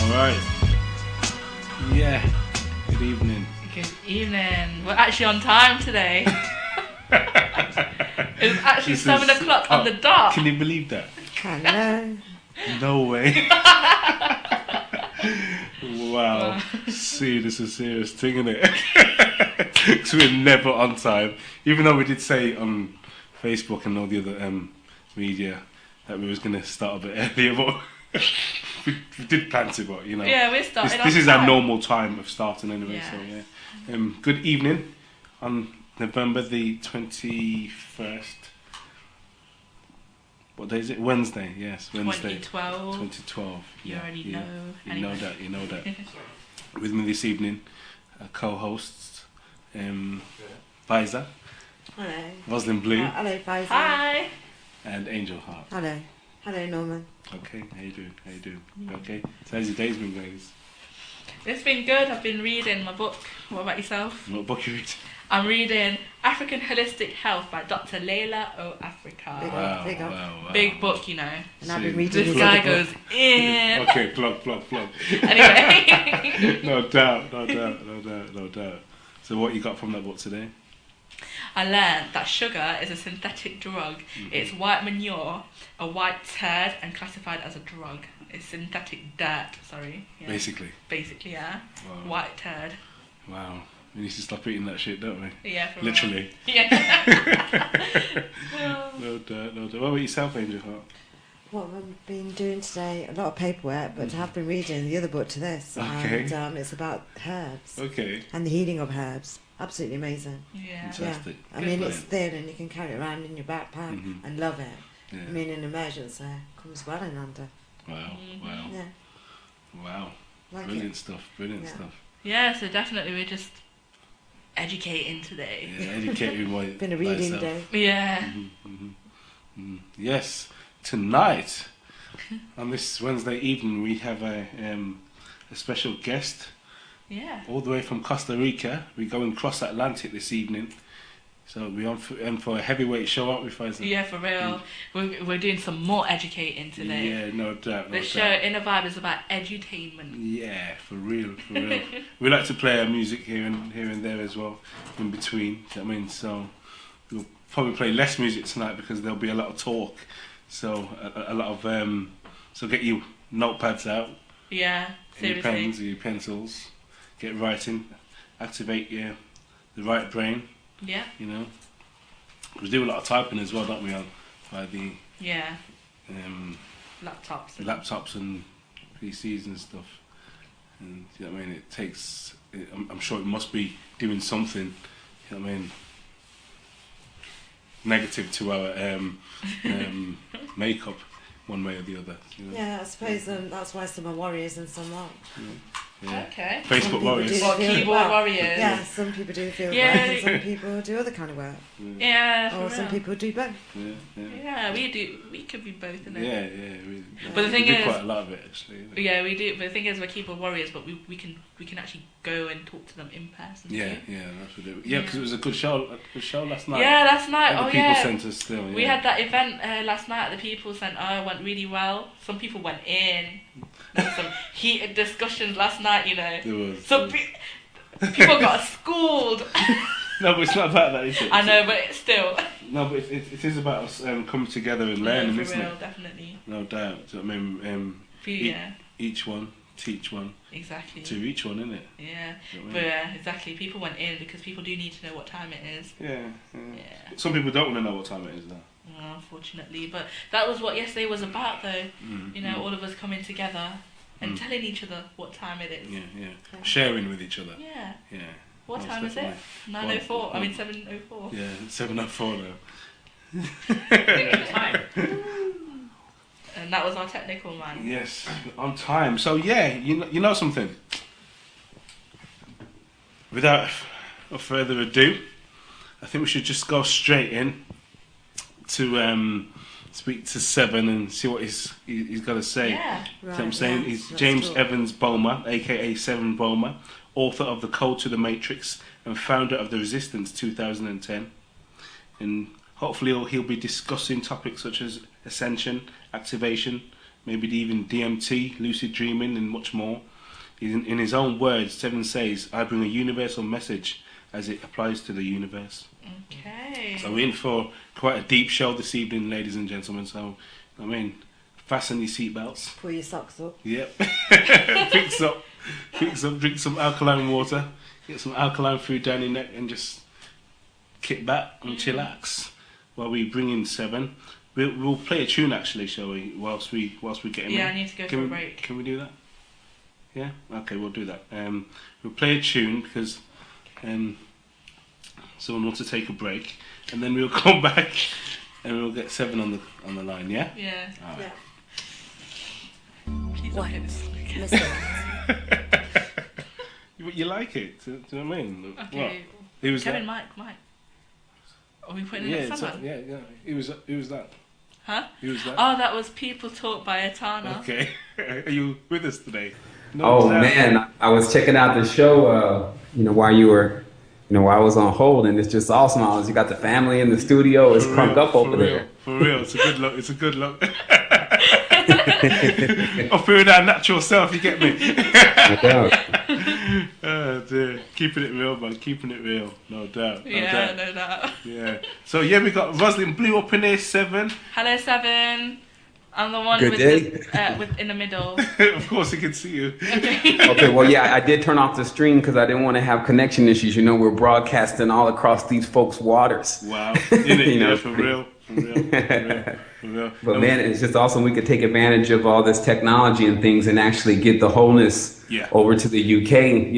Alright. Yeah. Good evening. Good evening. We're actually on time today. It's actually 7 o'clock on the dot. Can you believe that? Hello. No way. Wow. See, this is a serious thing, isn't it? Because we're never on time. Even though we did say on Facebook and all the other media that we was going to start a bit earlier, but we did plan to, but you know. Yeah, we're starting This on is time. our normal time of starting anyway, Yeah. so yeah. Good evening on November the 21st. What day is it? Wednesday, yes, Wednesday. 2012. You yeah, already yeah. know. You Anyway. know that. With me this evening, co-hosts, Faiza, Hello. Roslyn Blue, Hello, Faiza. Hi. and Angel Hart. Hello. Hello, Norman. Okay, how you doing? Okay, so how's your day's been going? It's been good. I've been reading my book. What about yourself? What book you read? I'm reading African Holistic Health by Dr. Leila O. Africa. Wow. Big book, you know. And I've been See, reading This his guy other goes book. in. Okay, plug. Anyway. No doubt. So what you got from that book today? I learned that sugar is a synthetic drug. Mm-hmm. It's white manure, a white turd, and classified as a drug. It's synthetic dirt, sorry. Yeah. Basically. Basically, yeah. Wow. White turd. Wow. We need to stop eating that shit, don't we? Yeah, for Literally. real. Yeah. No doubt. What about yourself, Angel Hart? What I've been doing today, a lot of paperwork, but I have been reading the other book to this. Okay. And it's about herbs Okay. and the healing of herbs. Absolutely amazing. Yeah. Fantastic. I mean, Good it's thin and you can carry it around in your backpack Mhm. and love it. Yeah. I mean, in emergency, comes well in under. Wow. Yeah, like Brilliant it. stuff. Yeah. Yeah, so definitely we're just educating today. Yeah, educating my Been a reading myself. day. Yeah. Yes, tonight on this Wednesday evening we have a special guest Yeah. all the way from Costa Rica. We're going cross Atlantic this evening, so we're on for a heavyweight show, aren't we, Faisal? Yeah, for real. We're doing some more educating today. Yeah, no doubt. The show Inner Vibe is about edutainment. Yeah, for real. We like to play our music here and there as well, in between. Do you know what I mean? So we'll probably play less music tonight because there'll be a lot of talk. So a lot of so get your notepads out, Yeah, and your seriously. pens, your pencils, get writing, activate the right brain. Yeah. You know, we do a lot of typing as well, don't we? By the Yeah. Laptops. laptops and PCs and stuff. And you know what I mean? It takes. I'm sure it must be doing something. You know what I mean? Negative to our makeup, one way or the other. You know? Yeah, I suppose that's why some are warriors and some aren't. Yeah. Okay. Some Facebook people warriors. do What, field keyboard work. warriors? Yeah, some people do field Yeah. work and some people do other kind of work. Yeah, for Or some real. people do both. Yeah, we do. We could be both in it. Yeah. But the thing we do is- quite a lot of it actually. Yeah, we do. But the thing is, we're keyboard warriors, but we can actually go and talk to them in person. Yeah, too. that's what it. Yeah, because it was a good show last night. Yeah, last night. And the Oh people yeah. sent us still. We yeah. had that event last night at the People Centre. It went really well. Some people went in. There was some heated discussions last night, you know. There was. Some people got schooled. No, but it's not about that, is it? I know, but it's still. No, but it is about us coming together and learning, for isn't real, it? definitely. No doubt. So, I mean, Yeah, each one, teach one, exactly. to each one, isn't it? Yeah, You know what I but mean? exactly. People went in because people do need to know what time it is. Yeah. Yeah. Some people don't want to know what time it is though. Unfortunately, but that was what yesterday was about, though. You know, all of us coming together and telling each other what time it is. Yeah. Sharing with each other. Yeah. Yeah. What Most time is it? definitely. 9:04. I mean 7:04. Yeah, 7:04 now. And that was our technical man. Yes, on time. So yeah, you know something. Without further ado, I think we should just go straight in to speak to Sevan and see what he's got to say. Yeah. You know what I'm saying? yeah, He's that's James cool. Evans Bomar, aka Sevan Bomar, author of The Code to the Matrix and founder of The Resistance 2010. And hopefully he'll be discussing topics such as ascension, activation, maybe even DMT, lucid dreaming, and much more. In his own words, Sevan says, "I bring a universal message as it applies to the universe." Okay. So we're in for quite a deep show this evening, ladies and gentlemen. So, I mean, fasten your seatbelts. Pull your socks up. Yep. Fix up, drink some alkaline water, get some alkaline food down your neck, and just kick back and chillax while we bring in Sevan. We'll play a tune actually, shall we? Whilst we get him in. Yeah, I need to go for a break. Can we do that? Yeah. Okay, we'll do that. We'll play a tune because someone wants to take a break, and then we'll come back and we'll get Sevan on the line. Yeah. Yeah. All right. Yeah. Please don't get this. You like it? Do you know what I mean? Okay. What? Who was Kevin, that? Mike. Are we putting in Yeah, someone? yeah. Who was that? Huh? Who was that? Oh, that was People Talk by Etana. Okay. Are you with us today? No, oh man, I was checking out the show, while you were, while I was on hold, and it's just awesome. You got the family in the studio. It's crunk up over there. For real, it's a good look. It's a good look. Offering our natural self, you get me? Oh dear, keeping it real, man. Keeping it real, no doubt. No doubt. Yeah. So yeah, we got Rosalind Blue up in here, Sevan. Hello, Sevan. I'm the one Good with day. with in the middle. Of course, he can see you. Okay, well, yeah, I did turn off the stream because I didn't want to have connection issues. We're broadcasting all across these folks' waters. Wow, for real. But man, it's just awesome. We could take advantage of all this technology and things and actually get the wholeness over to the UK.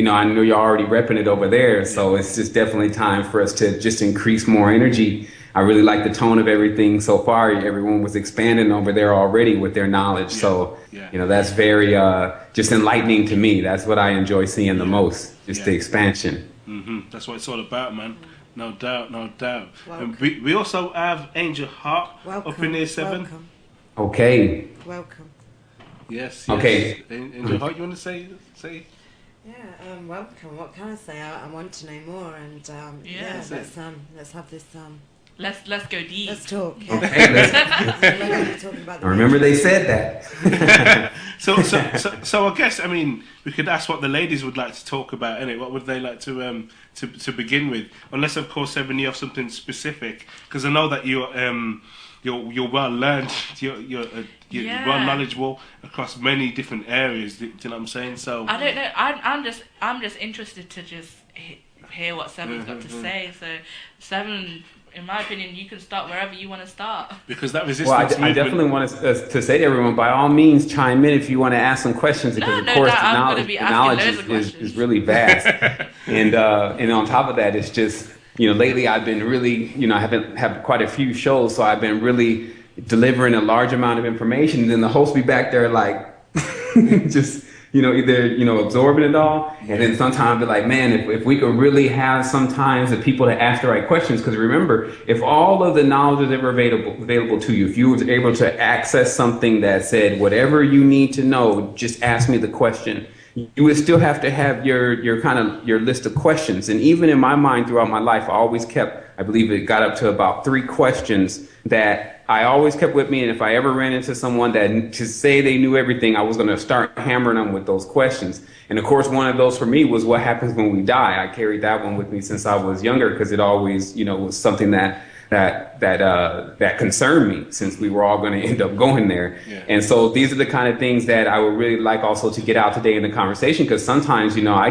I know you're already repping it over there, so it's just definitely time for us to just increase more energy. I really like the tone of everything so far. Everyone was expanding over there already with their knowledge. So, that's very just enlightening to me. That's what I enjoy seeing the most, just the expansion. Mm-hmm. That's what it's all about, man. No doubt. And we also have Angel Hart up in there, Sevan. Welcome. Okay. Welcome. Yes. Okay. Angel Hart, you want to say? Yeah, welcome. What can I say? I want to know more, and let's have this. Let's go deep. Let's talk. Okay. We're going to be talking about I remember they said that. So I guess we could ask what the ladies would like to talk about, innit? What would they like to begin with? Unless of course, Sevan, you have something specific, because I know that you're well learned, you're well knowledgeable across many different areas. Do you know what I'm saying? So I don't know. I'm just interested to just hear what Sevan's got to say. So Sevan, in my opinion, you can start wherever you want to start. Because that resistance movement... I definitely want to say to everyone, by all means, chime in if you want to ask some questions, because of course the knowledge is really vast. and on top of that, it's just, lately I've been really, I haven't had quite a few shows, so I've been really delivering a large amount of information. And then the host be back there like, just... either, absorbing it all. And then sometimes be like, man, if we could really have sometimes the people to ask the right questions. Because remember, if all of the knowledge is ever available to you, if you were able to access something that said, whatever you need to know, just ask me the question, you would still have to have your list of questions. And even in my mind throughout my life, I always kept, I believe it got up to about 3 questions that I always kept with me. And if I ever ran into someone that to say they knew everything, I was going to start hammering them with those questions. And of course, one of those for me was what happens when we die. I carried that one with me since I was younger, because it always, was something that concerned me, since we were all going to end up going there. Yeah. And so these are the kind of things that I would really like also to get out today in the conversation, because sometimes, I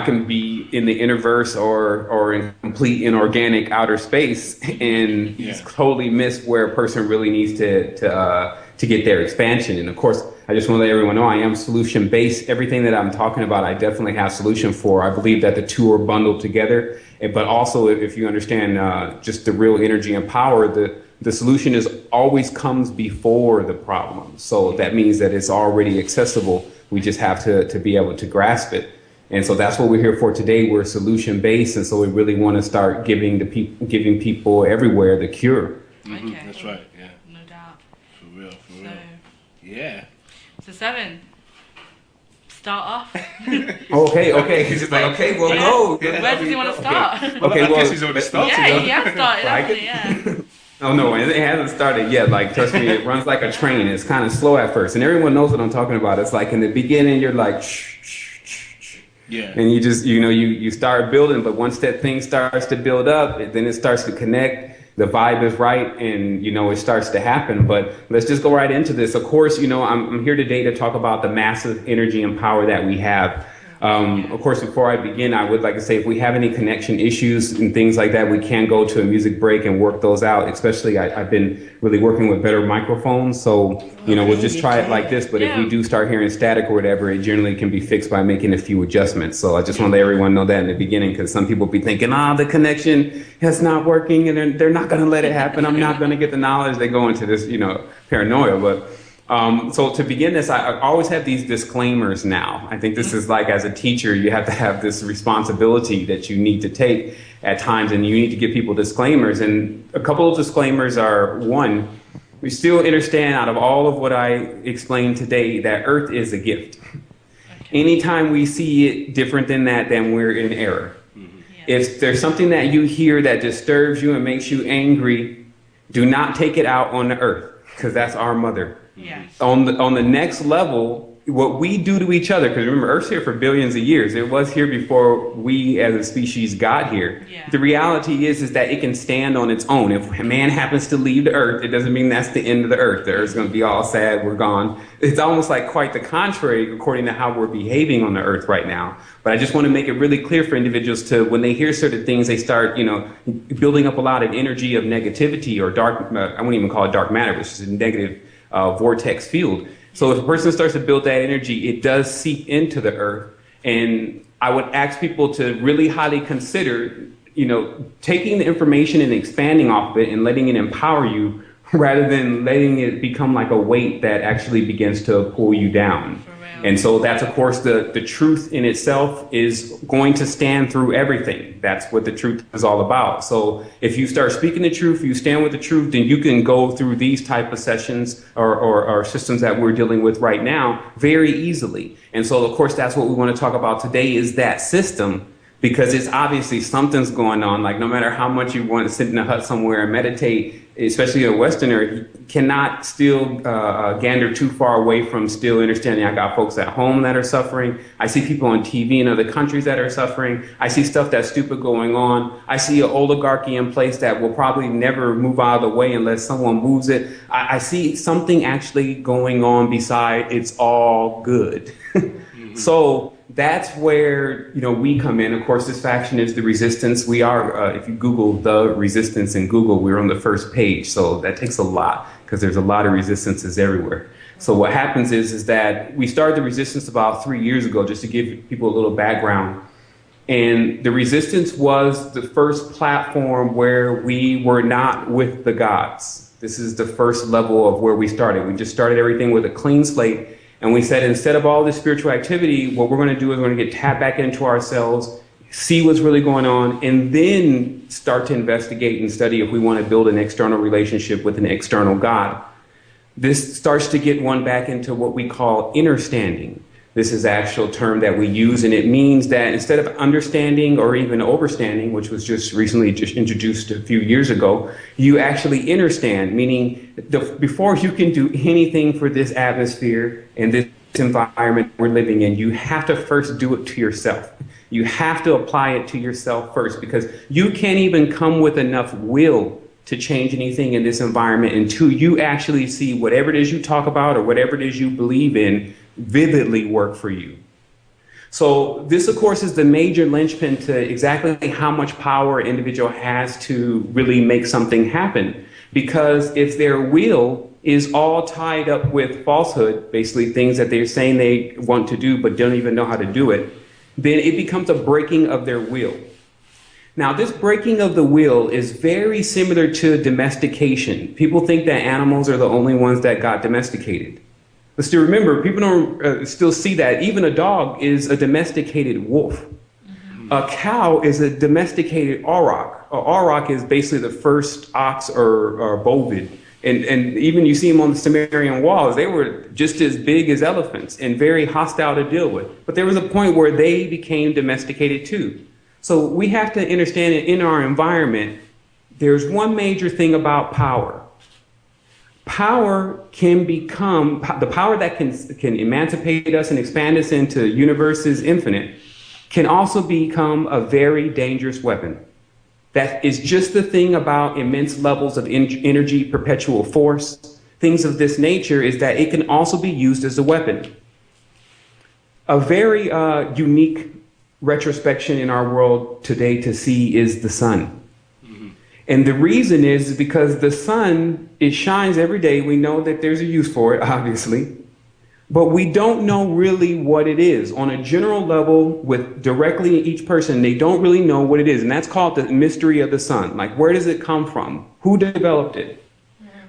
can be in the innerverse or in complete inorganic outer space and totally miss where a person really needs to get their expansion. And of course, I just want to let everyone know I am solution based. Everything that I'm talking about, I definitely have solution for. I believe that the two are bundled together. But also, if you understand just the real energy and power, the solution always comes before the problem. So that means that it's already accessible. We just have to be able to grasp it. And so that's what we're here for today. We're solution based, and so we really want to start giving people everywhere the cure. Mm-hmm. Okay. That's right. Yeah. No doubt. For real. Yeah. So Sevan, start off. Okay. He's just like, okay, well, go. Where does he want to start? Well, I guess he's already started. Yeah, he has started, hasn't he? Yeah. Oh no, it hasn't started yet. Like, trust me, it runs like a train. It's kind of slow at first, and everyone knows what I'm talking about. It's like in the beginning, you're like, shh, shh, shh, shh. Yeah. And you just, you start building, but once that thing starts to build up, then it starts to connect. The vibe is right, and it starts to happen. But let's just go right into this. Of course, I'm here today to talk about the massive energy and power that we have. Of course, before I begin, I would like to say if we have any connection issues and things like that, we can go to a music break and work those out. Especially, I've been really working with better microphones, so we'll just try it like this. But if we do start hearing static or whatever, it generally can be fixed by making a few adjustments. So I just want to let everyone know that in the beginning, because some people be thinking, the connection is not working, and they're not going to let it happen. I'm not going to get the knowledge. They go into this, paranoia, but. So to begin this, I always have these disclaimers now. I think this is like, as a teacher, you have to have this responsibility that you need to take at times, and you need to give people disclaimers. And a couple of disclaimers are, one, we still understand out of all of what I explained today that Earth is a gift. Anytime we see it different than that, then we're in error. If there's something that you hear that disturbs you and makes you angry, do not take it out on the Earth, because that's our mother. Yes. On the next level, what we do to each other, because remember, Earth's here for billions of years. It was here before we as a species got here. Yeah. The reality is that it can stand on its own. If a man happens to leave the Earth, it doesn't mean that's the end of the Earth. The Earth's going to be all sad, we're gone. It's almost like quite the contrary according to how we're behaving on the Earth right now. But I just want to make it really clear for individuals to, when they hear certain things, they start, building up a lot of energy of negativity or dark, I wouldn't even call it dark matter, which is a negative vortex field. So if a person starts to build that energy, it does seep into the Earth. And I would ask people to really highly consider, taking the information and expanding off of it and letting it empower you, rather than letting it become like a weight that actually begins to pull you down. And so that's, of course, the truth in itself is going to stand through everything. That's what the truth is all about. So if you start speaking the truth, you stand with the truth, then you can go through these type of sessions or systems that we're dealing with right now very easily. And so, of course, that's what we want to talk about today, is that system, because it's obviously something's going on. Like, no matter how much you want to sit in a hut somewhere and meditate, especially a Westerner, you cannot still gander too far away from still understanding. I got folks at home that are suffering. I see people on TV in other countries that are suffering. I see stuff that's stupid going on. I see an oligarchy in place that will probably never move out of the way unless someone moves it. I see something actually going on beside it's all good. So that's where, we come in. Of course, this faction is the resistance. We are, if you Google the resistance in Google, we're on the first page. So that takes a lot, because there's a lot of resistances everywhere. So what happens is that we started the resistance about 3 years ago, just to give people a little background. And the resistance was the first platform where we were not with the gods. This is the first level of where we started. We just started everything with a clean slate. And we said, instead of all this spiritual activity, what we're going to do is we're going to get tapped back into ourselves, see what's really going on, and then start to investigate and study if we want to build an external relationship with an external God. This starts to get one back into what we call understanding. This is the actual term that we use, and it means that instead of understanding or even overstanding, which was just recently introduced a few years ago, you actually understand, meaning before you can do anything for this atmosphere and this environment we're living in, you have to first do it to yourself. You have to apply it to yourself first, because you can't even come with enough will to change anything in this environment until you actually see whatever it is you talk about or whatever it is you believe in vividly work for you. So this, of course, is the major linchpin to exactly how much power an individual has to really make something happen. Because if their will is all tied up with falsehood, basically things that they're saying they want to do but don't even know how to do it, then it becomes a breaking of their will. Now, this breaking of the will is very similar to domestication. People think that animals are the only ones that got domesticated. But still remember, people don't still see that even a dog is a domesticated wolf. Mm-hmm. A cow is a domesticated auroch. An auroch is basically the first ox or bovid. And even you see them on the Sumerian walls, they were just as big as elephants and very hostile to deal with. But there was a point where they became domesticated too. So we have to understand that in our environment, there's one major thing about power. Power can become, the power that can emancipate us and expand us into universes infinite can also become a very dangerous weapon. That is just the thing about immense levels of energy, perpetual force, things of this nature, is that it can also be used as a weapon. A very unique retrospection in our world today to see is the sun. And the reason is because the sun, it shines every day. We know that there's a use for it, obviously, but we don't know really what it is. On a general level, with directly each person, they don't really know what it is. And that's called the mystery of the sun. Like, where does it come from? Who developed it?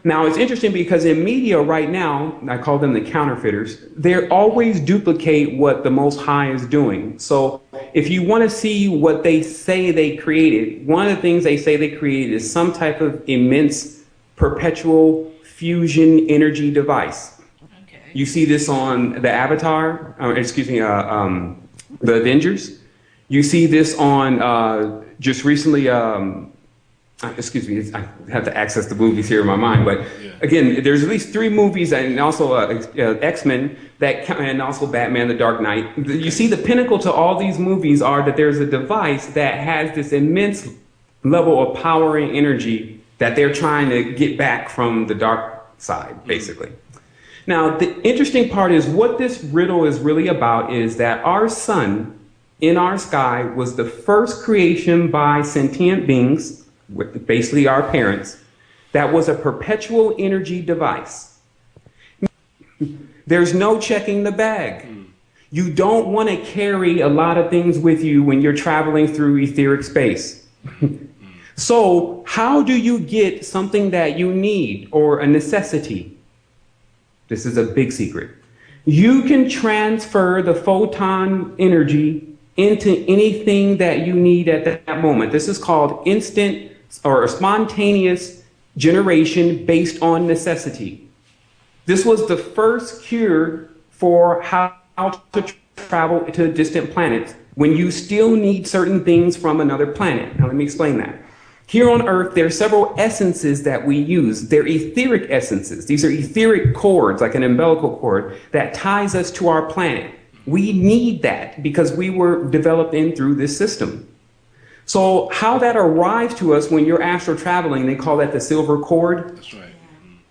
Now, it's interesting because in media right now, I call them the counterfeiters, they always duplicate what the Most High is doing. So if you want to see what they say they created, one of the things they say they created is some type of immense perpetual fusion energy device. Okay. You see this on the Avatar, the Avengers. You see this on just recently, I have to access the movies here in my mind, but again, there's at least 3 movies and also X-Men and also Batman: The Dark Knight. You see the pinnacle to all these movies are that there's a device that has this immense level of power and energy that they're trying to get back from the dark side, basically. Now, the interesting part is what this riddle is really about is that our sun in our sky was the first creation by sentient beings, with basically our parents, that was a perpetual energy device. There's no checking the bag. You don't want to carry a lot of things with you when you're traveling through etheric space. So how do you get something that you need or a necessity? This is a big secret. You can transfer the photon energy into anything that you need at that moment. This is called instant or a spontaneous generation based on necessity. This was the first cure for how to travel to distant planets when you still need certain things from another planet. Now let me explain that. Here on Earth, there are several essences that we use. They're etheric essences. These are etheric cords, like an umbilical cord, that ties us to our planet. We need that because we were developed in through this system. So how that arrives to us when you're astral traveling, they call that the silver cord. That's right.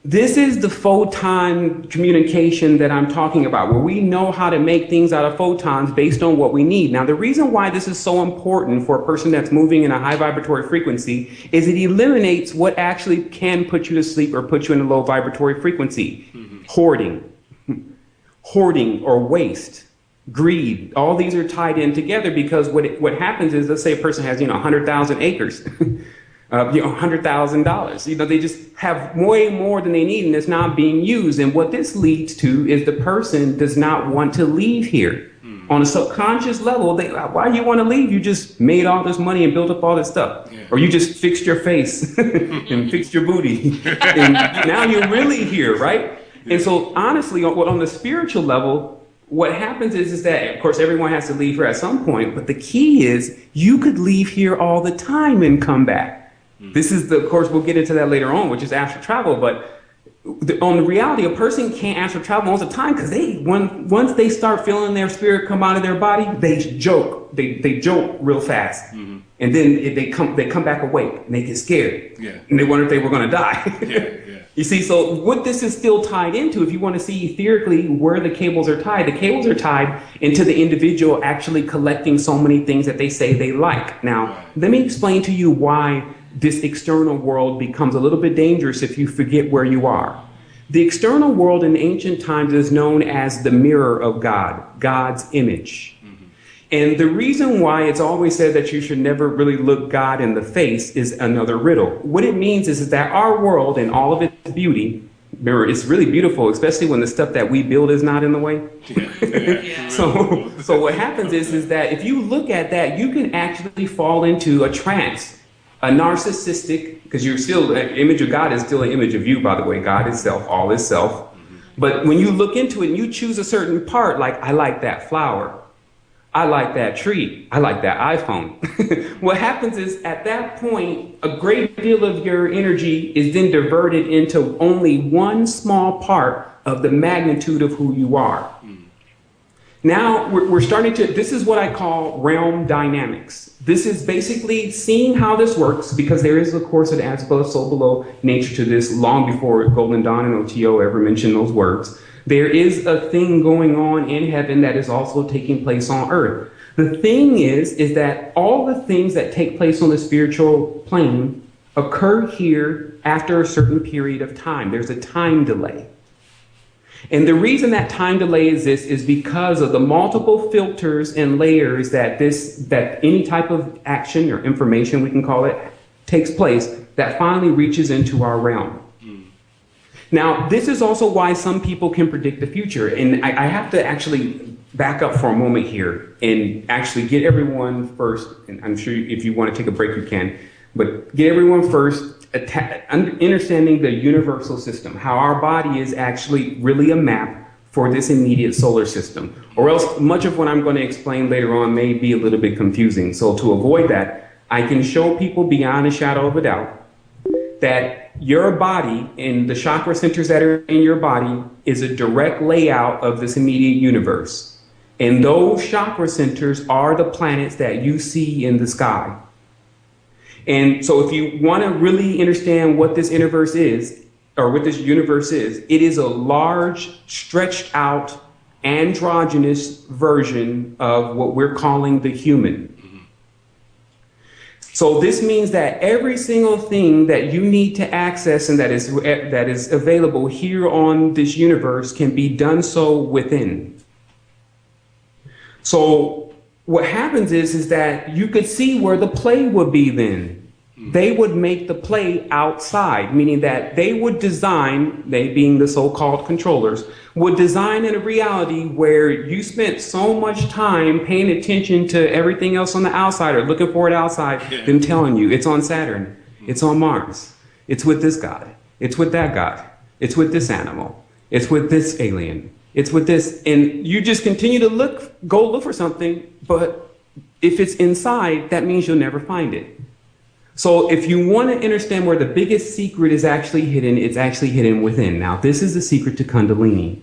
This is the photon communication that I'm talking about, where we know how to make things out of photons based on what we need. Now, the reason why this is so important for a person that's moving in a high vibratory frequency is it eliminates what actually can put you to sleep or put you in a low vibratory frequency. Hoarding or waste. Greed, all these are tied in together because what happens is, let's say a person has 100,000 acres, $100,000. They just have way more than they need and it's not being used. And what this leads to is the person does not want to leave here. On a subconscious level, why do you want to leave? You just made all this money and built up all this stuff, or you just fixed your face and fixed your booty, and now you're really here, right? And so, honestly, on the spiritual level, what happens is that, of course, everyone has to leave here at some point, but the key is you could leave here all the time and come back. This is of course, we'll get into that later on, which is astral travel, but on the reality, a person can't astral travel all the time because once they start feeling their spirit come out of their body, they joke. They joke real fast. And then they come back awake and they get scared. And they wonder if they were going to die. You see, so what this is still tied into, if you want to see etherically where the cables are tied into the individual actually collecting so many things that they say they like. Now, let me explain to you why this external world becomes a little bit dangerous if you forget where you are. The external world in ancient times is known as the mirror of God, God's image. And the reason why it's always said that you should never really look God in the face is another riddle. What it means is that our world and all of its beauty, remember, it's really beautiful, especially when the stuff that we build is not in the way. So what happens is that if you look at that, you can actually fall into a trance, a narcissistic, because you're still, an image of God is still an image of you, by the way. God is self, all is self. But when you look into it and you choose a certain part, like, I like that flower. I like that tree. I like that iPhone. What happens is at that point, a great deal of your energy is then diverted into only one small part of the magnitude of who you are. Now we're starting to, this is what I call realm dynamics. This is basically seeing how this works, because there is, of course, an as above, so below nature to this long before Golden Dawn and OTO ever mentioned those words. There is a thing going on in heaven that is also taking place on earth. The thing is that all the things that take place on the spiritual plane occur here after a certain period of time. There's a time delay. And the reason that time delay exists is because of the multiple filters and layers that any type of action or information, we can call it, takes place that finally reaches into our realm. Now, this is also why some people can predict the future. And I have to actually back up for a moment here and actually get everyone first. And I'm sure if you want to take a break, you can. But get everyone first understanding the universal system, how our body is actually really a map for this immediate solar system. Or else much of what I'm going to explain later on may be a little bit confusing. So to avoid that, I can show people beyond a shadow of a doubt that your body and the chakra centers that are in your body is a direct layout of this immediate universe. And those chakra centers are the planets that you see in the sky. And so if you want to really understand what this universe is, or what this universe is, it is a large, stretched out, androgynous version of what we're calling the human. So this means that every single thing that you need to access and that is available here on this universe can be done so within. So what happens is that you could see where the play would be then. They would make the play outside, meaning that they would design, they being the so-called controllers, would design in a reality where you spent so much time paying attention to everything else on the outside or looking for it outside, them telling you it's on Saturn, it's on Mars, it's with this god, it's with that god, it's with this animal, it's with this alien, it's with this, and you just continue to go look for something, but if it's inside, that means you'll never find it. So if you want to understand where the biggest secret is actually hidden, it's actually hidden within. Now, this is the secret to Kundalini.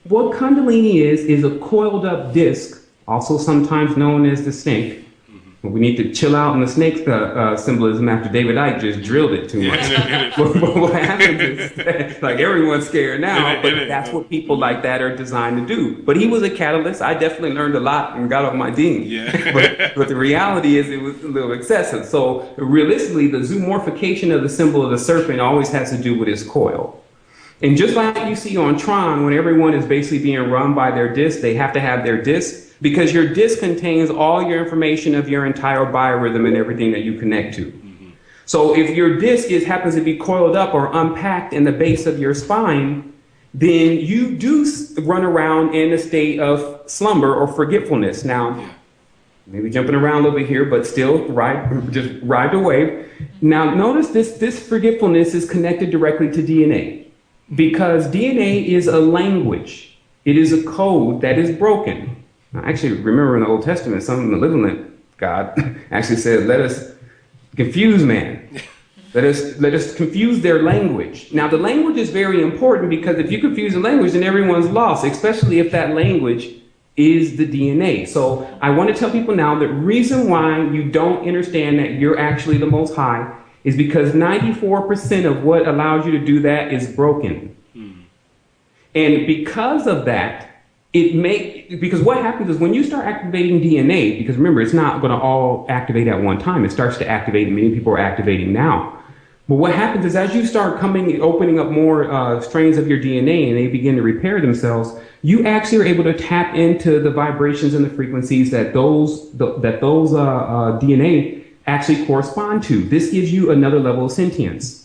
What Kundalini is a coiled up disc, also sometimes known as the snake. We need to chill out on the snake symbolism after David Icke just drilled it too much. But what happens is that, like, everyone's scared now, but that's what people like that are designed to do. But he was a catalyst. I definitely learned a lot and got off my ding. But the reality is it was a little excessive. So realistically, the zoomorphication of the symbol of the serpent always has to do with its coil. And just like you see on Tron, when everyone is basically being run by their disc, they have to have their disc, because your disc contains all your information of your entire biorhythm and everything that you connect to. So if your disc happens to be coiled up or unpacked in the base of your spine, then you do run around in a state of slumber or forgetfulness. Now, maybe jumping around a little bit here, but still just ride the wave. Now, notice this forgetfulness is connected directly to DNA, because DNA is a language. It is a code that is broken. I actually remember in the Old Testament, some of the malevolent God actually said, let us confuse man. Let us confuse their language. Now, the language is very important, because if you confuse the language, then everyone's lost, especially if that language is the DNA. So I want to tell people now the reason why you don't understand that you're actually the Most High is because 94% of what allows you to do that is broken. And because of that, because what happens is when you start activating DNA, because remember, it's not going to all activate at one time. It starts to activate, and many people are activating now. But what happens is as you start opening up more strains of your DNA and they begin to repair themselves, you actually are able to tap into the vibrations and the frequencies that those DNA actually correspond to. This gives you another level of sentience.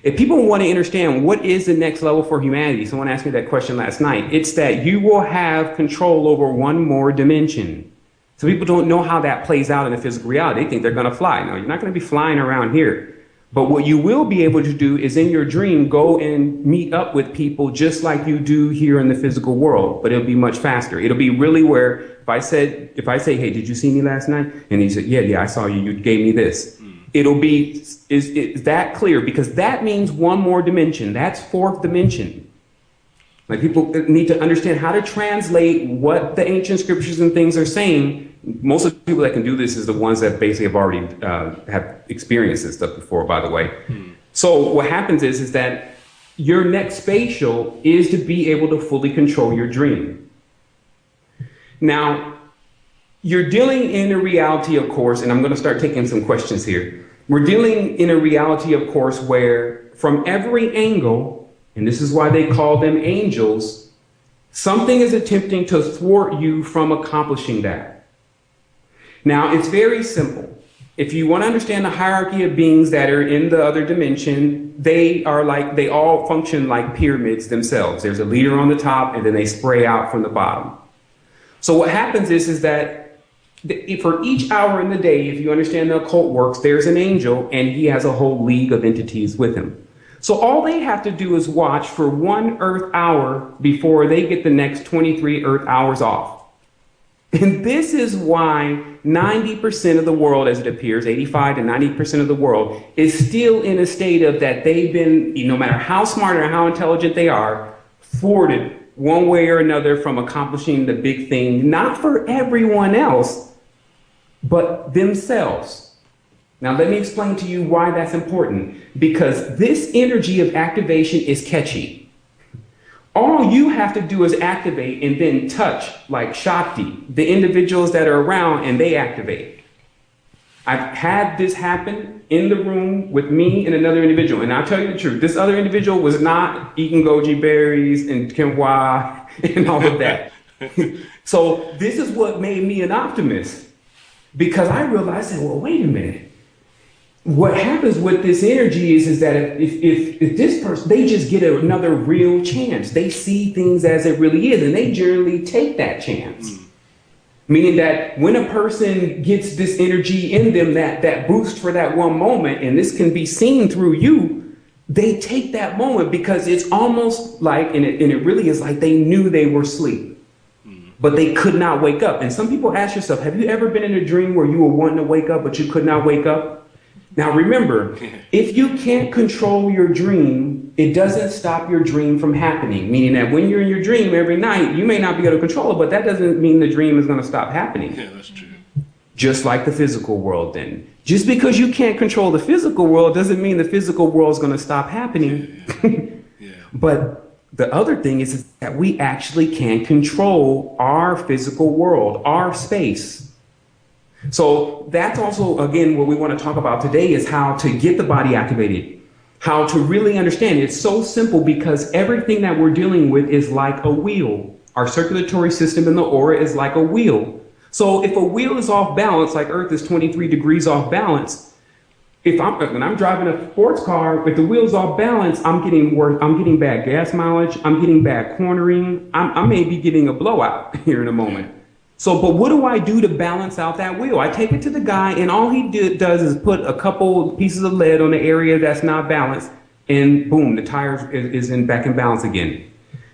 If people want to understand what is the next level for humanity, someone asked me that question last night, it's that you will have control over one more dimension. So people don't know how that plays out in the physical reality. They think they're going to fly. No, you're not going to be flying around here. But what you will be able to do is in your dream, go and meet up with people just like you do here in the physical world, but it'll be much faster. It'll be really where if I say, hey, did you see me last night? And he said, yeah, I saw you. You gave me this. It'll be, is that clear? Because that means one more dimension. That's fourth dimension. Like people need to understand how to translate what the ancient scriptures and things are saying. Most of the people that can do this is the ones that basically have already have experienced this stuff before, by the way. So what happens is that your next spatial is to be able to fully control your dream. Now, you're dealing in a reality, of course, and I'm going to start taking some questions here. We're dealing in a reality, of course, where from every angle, and this is why they call them angels, something is attempting to thwart you from accomplishing that. Now, it's very simple. If you want to understand the hierarchy of beings that are in the other dimension, they all function like pyramids themselves. There's a leader on the top, and then they spray out from the bottom. So what happens is that for each hour in the day, if you understand the occult works, there's an angel, and he has a whole league of entities with him. So all they have to do is watch for 1 Earth hour before they get the next 23 Earth hours off. And this is why 90% of the world, as it appears, 85 to 90% of the world, is still in a state of that they've been, no matter how smart or how intelligent they are, thwarted one way or another from accomplishing the big thing, not for everyone else, but themselves. Now, let me explain to you why that's important. Because this energy of activation is catchy. All you have to do is activate and then touch, like Shakti, the individuals that are around, and they activate. I've had this happen in the room with me and another individual. And I'll tell you the truth, this other individual was not eating goji berries and quinoa and all of that. So this is what made me an optimist. Because I realized, well, wait a minute. What happens with this energy is that if this person, they just get another real chance. They see things as it really is, and they generally take that chance. Meaning that when a person gets this energy in them, that boost for that one moment, and this can be seen through you, they take that moment because it's almost like, and it really is like they knew they were asleep, but they could not wake up. And some people ask yourself, have you ever been in a dream where you were wanting to wake up, but you could not wake up? Now, remember, if you can't control your dream, it doesn't stop your dream from happening. Meaning that when you're in your dream every night, you may not be able to control it, but that doesn't mean the dream is going to stop happening. Yeah, that's true. Just like the physical world then. Just because you can't control the physical world doesn't mean the physical world is going to stop happening. Yeah. But the other thing is that we actually can control our physical world, our space. So that's also, again, what we want to talk about today is how to get the body activated, how to really understand. It's so simple because everything that we're dealing with is like a wheel. Our circulatory system in the aura is like a wheel. So if a wheel is off balance, like Earth is 23 degrees off balance, when I'm driving a sports car, if the wheel's off balance, I'm getting bad gas mileage, I'm getting bad cornering, I may be getting a blowout here in a moment. So, but what do I do to balance out that wheel? I take it to the guy, and all he does is put a couple pieces of lead on the area that's not balanced, and boom, the tire is back in balance again.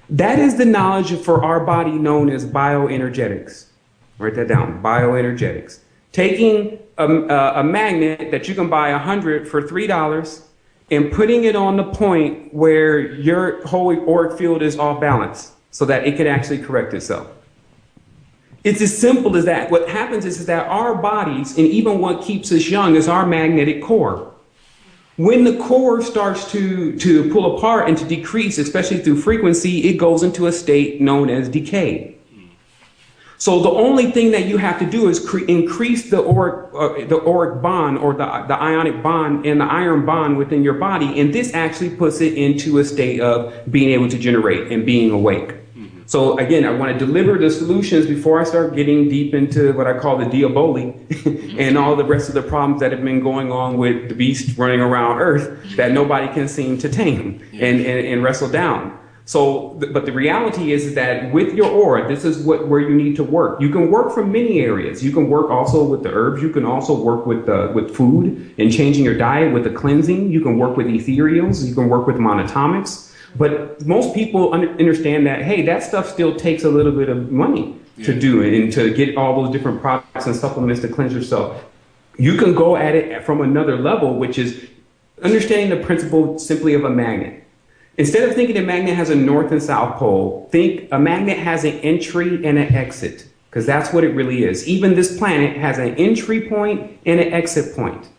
That is the knowledge for our body known as bioenergetics. Write that down, bioenergetics. Taking a magnet that you can buy 100 for $3 and putting it on the point where your whole auric field is off balance so that it can actually correct itself. It's as simple as that. What happens is that our bodies, and even what keeps us young, is our magnetic core. When the core starts to pull apart and to decrease, especially through frequency, it goes into a state known as decay. So the only thing that you have to do is increase the auric bond, or the ionic bond and the iron bond within your body, and this actually puts it into a state of being able to generate and being awake. So again, I want to deliver the solutions before I start getting deep into what I call the diaboli and all the rest of the problems that have been going on with the beast running around Earth that nobody can seem to tame and wrestle down. So, but the reality is that with your aura, this is where you need to work. You can work from many areas. You can work also with the herbs. You can also work with food and changing your diet, with the cleansing. You can work with ethereals. You can work with monatomics. But most people understand that, hey, that stuff still takes a little bit of money to do it and to get all those different products and supplements to cleanse yourself. You can go at it from another level, which is understanding the principle simply of a magnet. Instead of thinking a magnet has a north and south pole, think a magnet has an entry and an exit, because that's what it really is. Even this planet has an entry point and an exit point.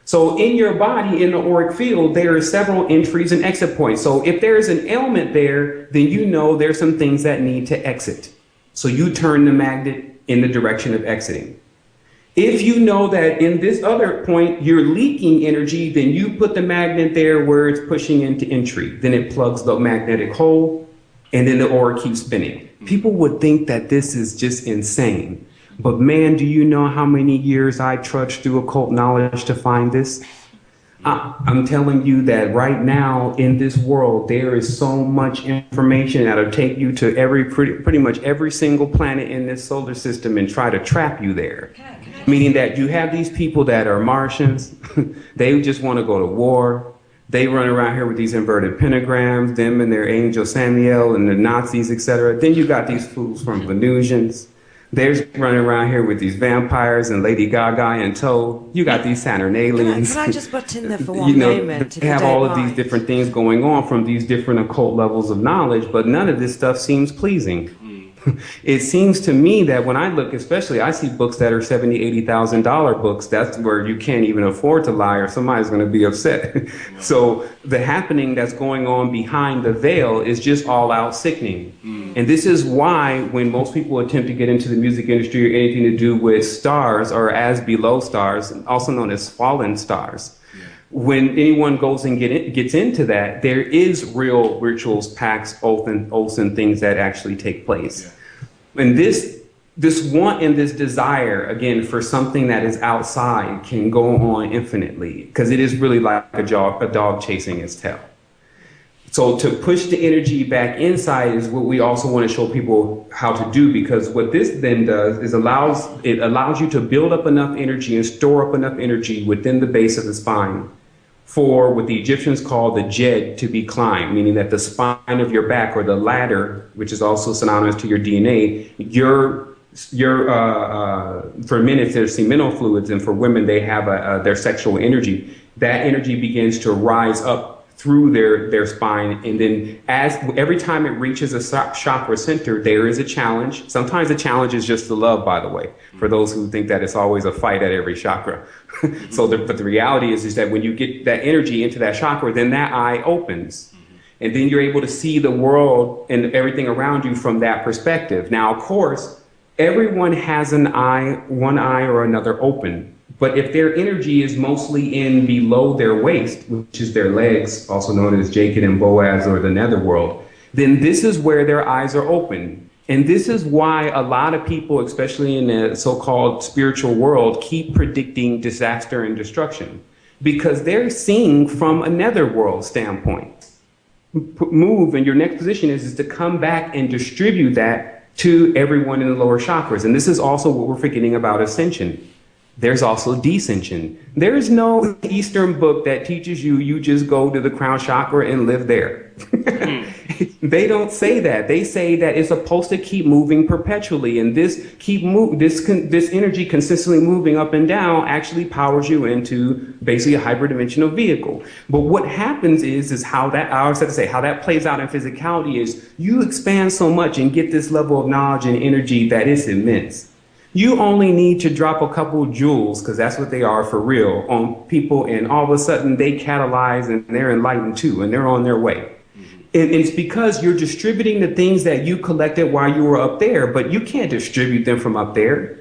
So in your body, in the auric field, there are several entries and exit points. So if there's an ailment there, then you know there's some things that need to exit. So you turn the magnet in the direction of exiting. If you know that in this other point you're leaking energy, then you put the magnet there where it's pushing into entry. Then it plugs the magnetic hole, and then the aura keeps spinning. People would think that this is just insane. But man, do you know how many years I trudged through occult knowledge to find this? I'm telling you that right now in this world, there is so much information that'll take you to pretty much every single planet in this solar system and try to trap you there. Meaning that you have these people that are Martians. They just want to go to war. They run around here with these inverted pentagrams, them and their angel Samuel and the Nazis, etc. Then you got these fools from Venusians. They're running around here with these vampires and Lady Gaga and Toad. You got these Saturn aliens. Can I just butt in there for one moment? They have all of these different things going on from these different occult levels of knowledge, but none of this stuff seems pleasing. It seems to me that when I look, especially, I see books that are $70,000, $80,000 books. That's where you can't even afford to lie or somebody's going to be upset. So the happening that's going on behind the veil is just all out sickening. And this is why when most people attempt to get into the music industry or anything to do with stars or as below stars, also known as fallen stars, when anyone goes and gets into that, there is real rituals, pacts, oaths, and things that actually take place. And this want and this desire, again, for something that is outside can go on infinitely, because it is really like a dog chasing its tail. So to push the energy back inside is what we also want to show people how to do, because what this then does is allows you to build up enough energy and store up enough energy within the base of the spine for what the Egyptians call the jed to be climbed, meaning that the spine of your back, or the ladder, which is also synonymous to your DNA, for men it's their seminal fluids, and for women they have their sexual energy. That energy begins to rise up through their spine, and then every time it reaches a chakra center, there is a challenge. Sometimes the challenge is just the love, by the way, for those who think that it's always a fight at every chakra. But the reality is that when you get that energy into that chakra, then that eye opens. And then you're able to see the world and everything around you from that perspective. Now, of course, everyone has one eye or another open. But if their energy is mostly in below their waist, which is their legs, also known as Jacob and Boaz or the netherworld, then this is where their eyes are open. And this is why a lot of people, especially in the so-called spiritual world, keep predicting disaster and destruction, because they're seeing from a netherworld standpoint. Move, and your next position is to come back and distribute that to everyone in the lower chakras. And this is also what we're forgetting about ascension. There's also descension. There is no Eastern book that teaches you just go to the crown chakra and live there. They don't say that. They say that it's supposed to keep moving perpetually, and this energy consistently moving up and down actually powers you into basically a hyperdimensional vehicle. But what happens is how that plays out in physicality is you expand so much and get this level of knowledge and energy that is immense. You only need to drop a couple of jewels, because that's what they are for real, on people, and all of a sudden they catalyze and they're enlightened too, and they're on their way. And it's because you're distributing the things that you collected while you were up there, but you can't distribute them from up there.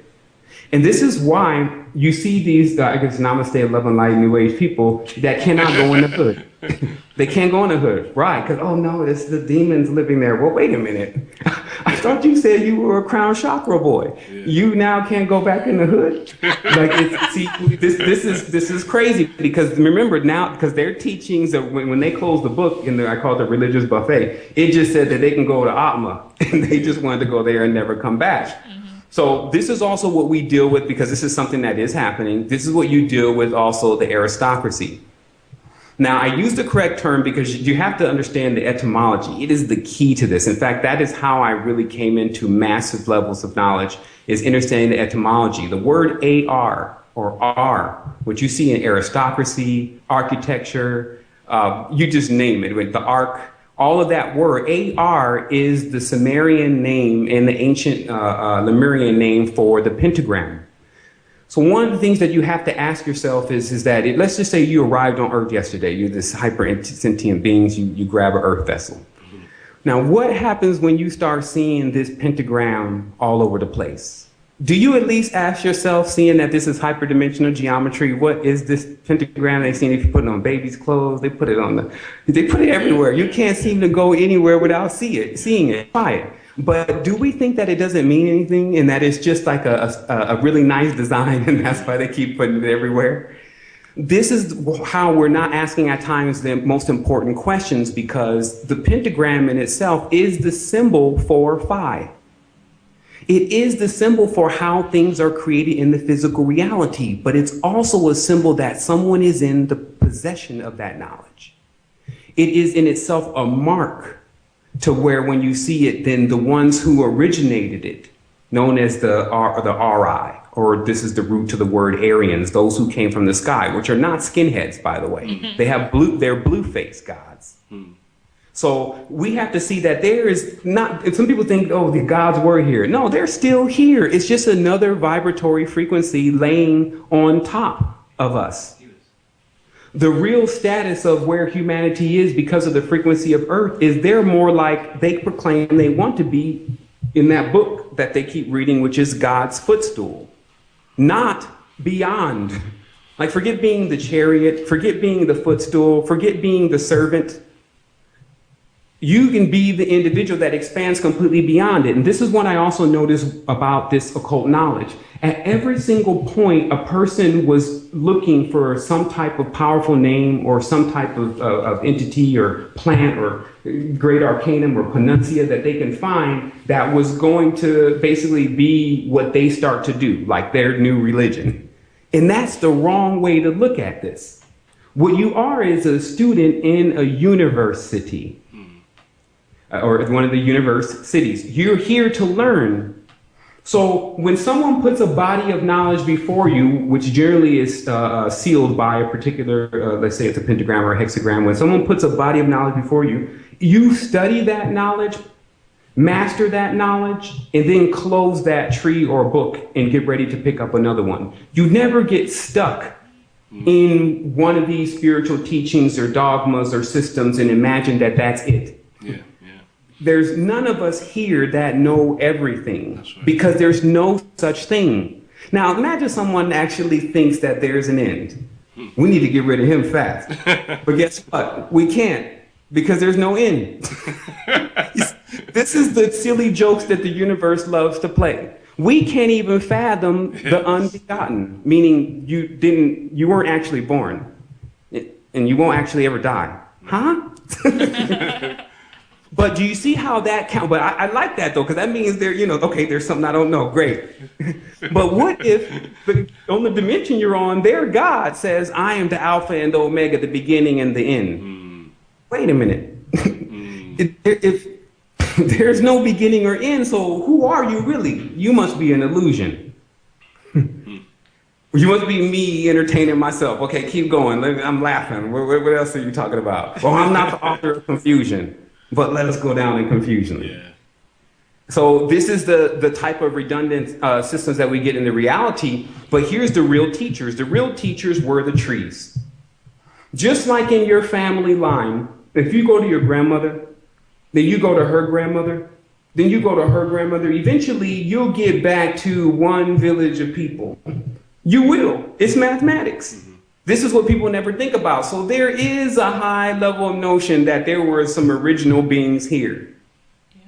And this is why you see these, Namaste, Love and Light, New Age people that cannot go in the hood. They can't go in the hood. Right, because, oh no, it's the demons living there. Well, wait a minute. I thought you said you were a crown chakra boy. Yeah. You now can't go back in the hood. This is crazy because remember now, because their teachings of when they closed the book I call it the religious buffet, it just said that they can go to Atma and they just wanted to go there and never come back. Mm-hmm. So this is also what we deal with because this is something that is happening. This is what you deal with also the aristocracy. Now, I use the correct term because you have to understand the etymology. It is the key to this. In fact, that is how I really came into massive levels of knowledge, is understanding the etymology. The word AR or R, which you see in aristocracy, architecture, you just name it, with the ark, all of that word, AR is the Sumerian name and the ancient Lemurian name for the pentagram. So one of the things that you have to ask yourself is that, let's just say you arrived on Earth yesterday, you're this hyper-sentient beings, you grab an Earth vessel. Mm-hmm. Now, what happens when you start seeing this pentagram all over the place? Do you at least ask yourself, seeing that this is hyperdimensional geometry, what is this pentagram? They've seen if you put it on babies' clothes, they put it everywhere. You can't seem to go anywhere without seeing it, try it. But do we think that it doesn't mean anything and that it's just like a really nice design and that's why they keep putting it everywhere? This is how we're not asking at times the most important questions, because the pentagram in itself is the symbol for phi. It is the symbol for how things are created in the physical reality, but it's also a symbol that someone is in the possession of that knowledge. It is in itself a mark to where when you see it, then the ones who originated it, known as the RI, or this is the root to the word Aryans, those who came from the sky, which are not skinheads, by the way. Mm-hmm. They're blue-faced gods. Mm. So we have to see that there is not, some people think, oh, the gods were here. No, they're still here. It's just another vibratory frequency laying on top of us. The real status of where humanity is because of the frequency of Earth is they're more like they proclaim they want to be in that book that they keep reading, which is God's footstool, not beyond. Like, forget being the chariot, forget being the footstool, forget being the servant. You can be the individual that expands completely beyond it. And this is what I also noticed about this occult knowledge. At every single point, a person was looking for some type of powerful name or some type of entity or plant or great arcanum or panacea that they can find that was going to basically be what they start to do, like their new religion. And that's the wrong way to look at this. What you are is a student in a university. Or one of the universities. You're here to learn. So when someone puts a body of knowledge before you, which generally is sealed by a particular, let's say it's a pentagram or a hexagram, when someone puts a body of knowledge before you, you study that knowledge, master that knowledge, and then close that tree or book and get ready to pick up another one. You never get stuck in one of these spiritual teachings or dogmas or systems and imagine that that's it. There's none of us here that know everything, right, because there's no such thing. Now, imagine someone actually thinks that there's an end. We need to get rid of him fast. But guess what? We can't, because there's no end. This is the silly jokes that the universe loves to play. We can't even fathom the unbegotten, meaning you weren't actually born, and you won't actually ever die. Huh? But do you see how that counts? But I like that, though, because that means there's something I don't know. Great. But what if on the dimension you're on, their God says, I am the Alpha and the Omega, the beginning and the end. Mm. Wait a minute. If there's no beginning or end, so who are you really? You must be an illusion. You must be me entertaining myself. Okay, keep going. I'm laughing. What else are you talking about? Well, I'm not the author of confusion. But let us go down in confusion. Yeah. So this is the type of redundant systems that we get in the reality. But here's the real teachers. The real teachers were the trees. Just like in your family line, if you go to your grandmother, then you go to her grandmother, then you go to her grandmother, eventually you'll get back to one village of people. You will. It's mathematics. Mm-hmm. This is what people never think about. So there is a high level of notion that there were some original beings here. Yeah.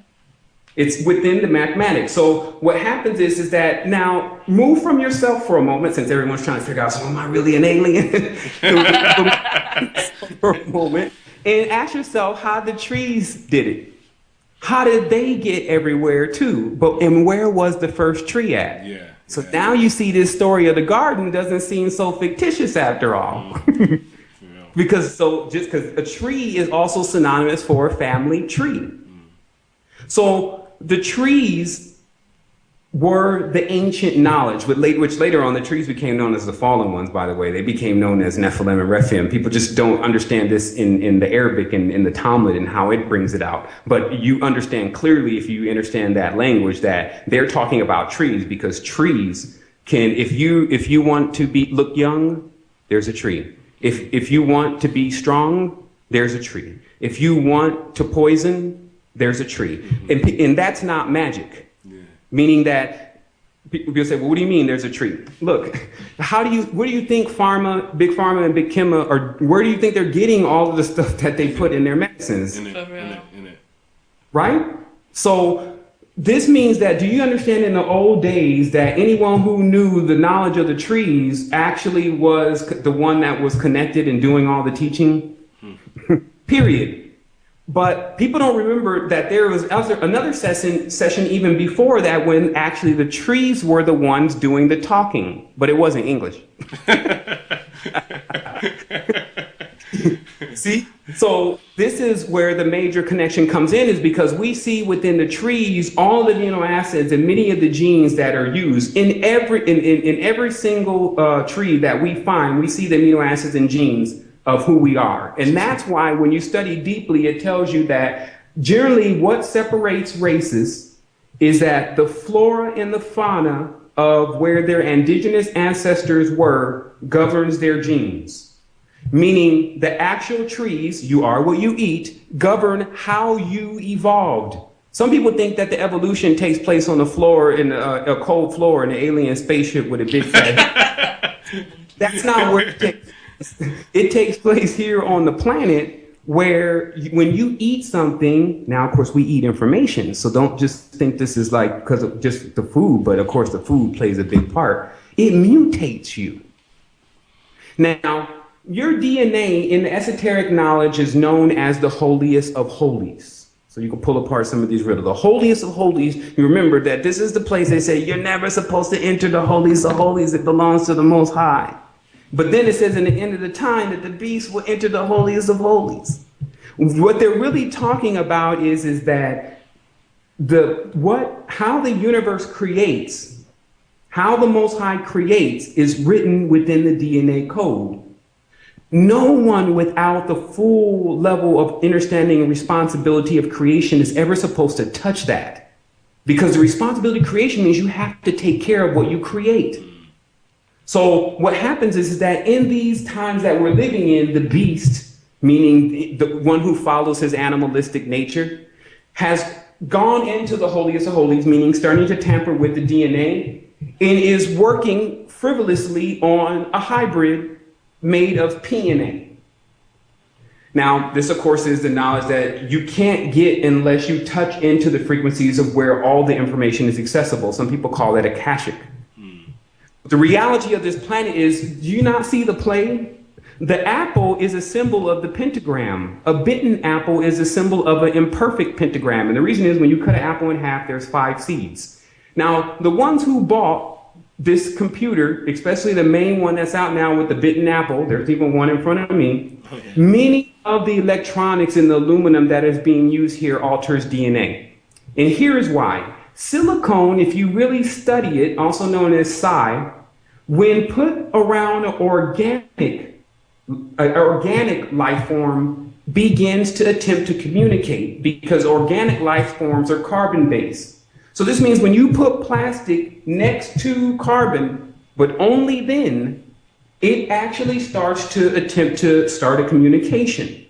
It's within the mathematics. So what happens is that now move from yourself for a moment, since everyone's trying to figure out, so am I really an alien? For a moment, and ask yourself how the trees did it. How did they get everywhere too? And where was the first tree at? Yeah. So now you see this story of the garden doesn't seem so fictitious after all. Because a tree is also synonymous for a family tree. So the trees were the ancient knowledge, which later on the trees became known as the fallen ones, by the way. They became known as Nephilim and Rephaim. People just don't understand this in the Arabic and in the Talmud and how it brings it out. But you understand clearly, if you understand that language, that they're talking about trees, because trees can, if you want to look young, there's a tree. If you want to be strong, there's a tree. If you want to poison, there's a tree. And that's not magic. Yeah. Meaning that people say, well, what do you mean there's a tree? Look, where do you think Big Pharma and Big Chema, or where do you think they're getting all of the stuff that they put in their medicines? In it. Right? So this means that, do you understand in the old days that anyone who knew the knowledge of the trees actually was the one that was connected and doing all the teaching? Period. But people don't remember that there was another session even before that, when actually the trees were the ones doing the talking, but it wasn't English. See? So this is where the major connection comes in, is because we see within the trees all the amino acids and many of the genes that are used in every single tree that we find. We see the amino acids and genes of who we are. And that's why when you study deeply, it tells you that generally what separates races is that the flora and the fauna of where their indigenous ancestors were governs their genes. Meaning the actual trees, you are what you eat, govern how you evolved. Some people think that the evolution takes place on the floor, in a cold floor in an alien spaceship with a big fat. That's not where it takes place. It takes place here on the planet, where when you eat something, now of course we eat information, so don't just think this is like because of just the food, but of course the food plays a big part. It mutates you. Now, your DNA in the esoteric knowledge is known as the holiest of holies. So you can pull apart some of these riddles. The holiest of holies, you remember that this is the place they say you're never supposed to enter the holiest of holies. It belongs to the Most High. But then it says in the end of the time that the beast will enter the holiest of holies. What they're really talking about is that how the universe creates, how the Most High creates, is written within the DNA code. No one without the full level of understanding and responsibility of creation is ever supposed to touch that. Because the responsibility of creation means you have to take care of what you create. So what happens is that in these times that we're living in, the beast, meaning the one who follows his animalistic nature, has gone into the holiest of holies, meaning starting to tamper with the DNA, and is working frivolously on a hybrid made of PNA. Now, this, of course, is the knowledge that you can't get unless you touch into the frequencies of where all the information is accessible. Some people call that Akashic. The reality of this planet is, do you not see the play? The apple is a symbol of the pentagram. A bitten apple is a symbol of an imperfect pentagram. And the reason is when you cut an apple in half, there's 5 seeds. Now, the ones who bought this computer, especially the main one that's out now with the bitten apple, there's even one in front of me, many of the electronics in the aluminum that is being used here alters DNA. And here is why. Silicone, if you really study it, also known as psi, when put around an organic life form, begins to attempt to communicate, because organic life forms are carbon-based. So this means when you put plastic next to carbon, but only then, it actually starts to attempt to start a communication.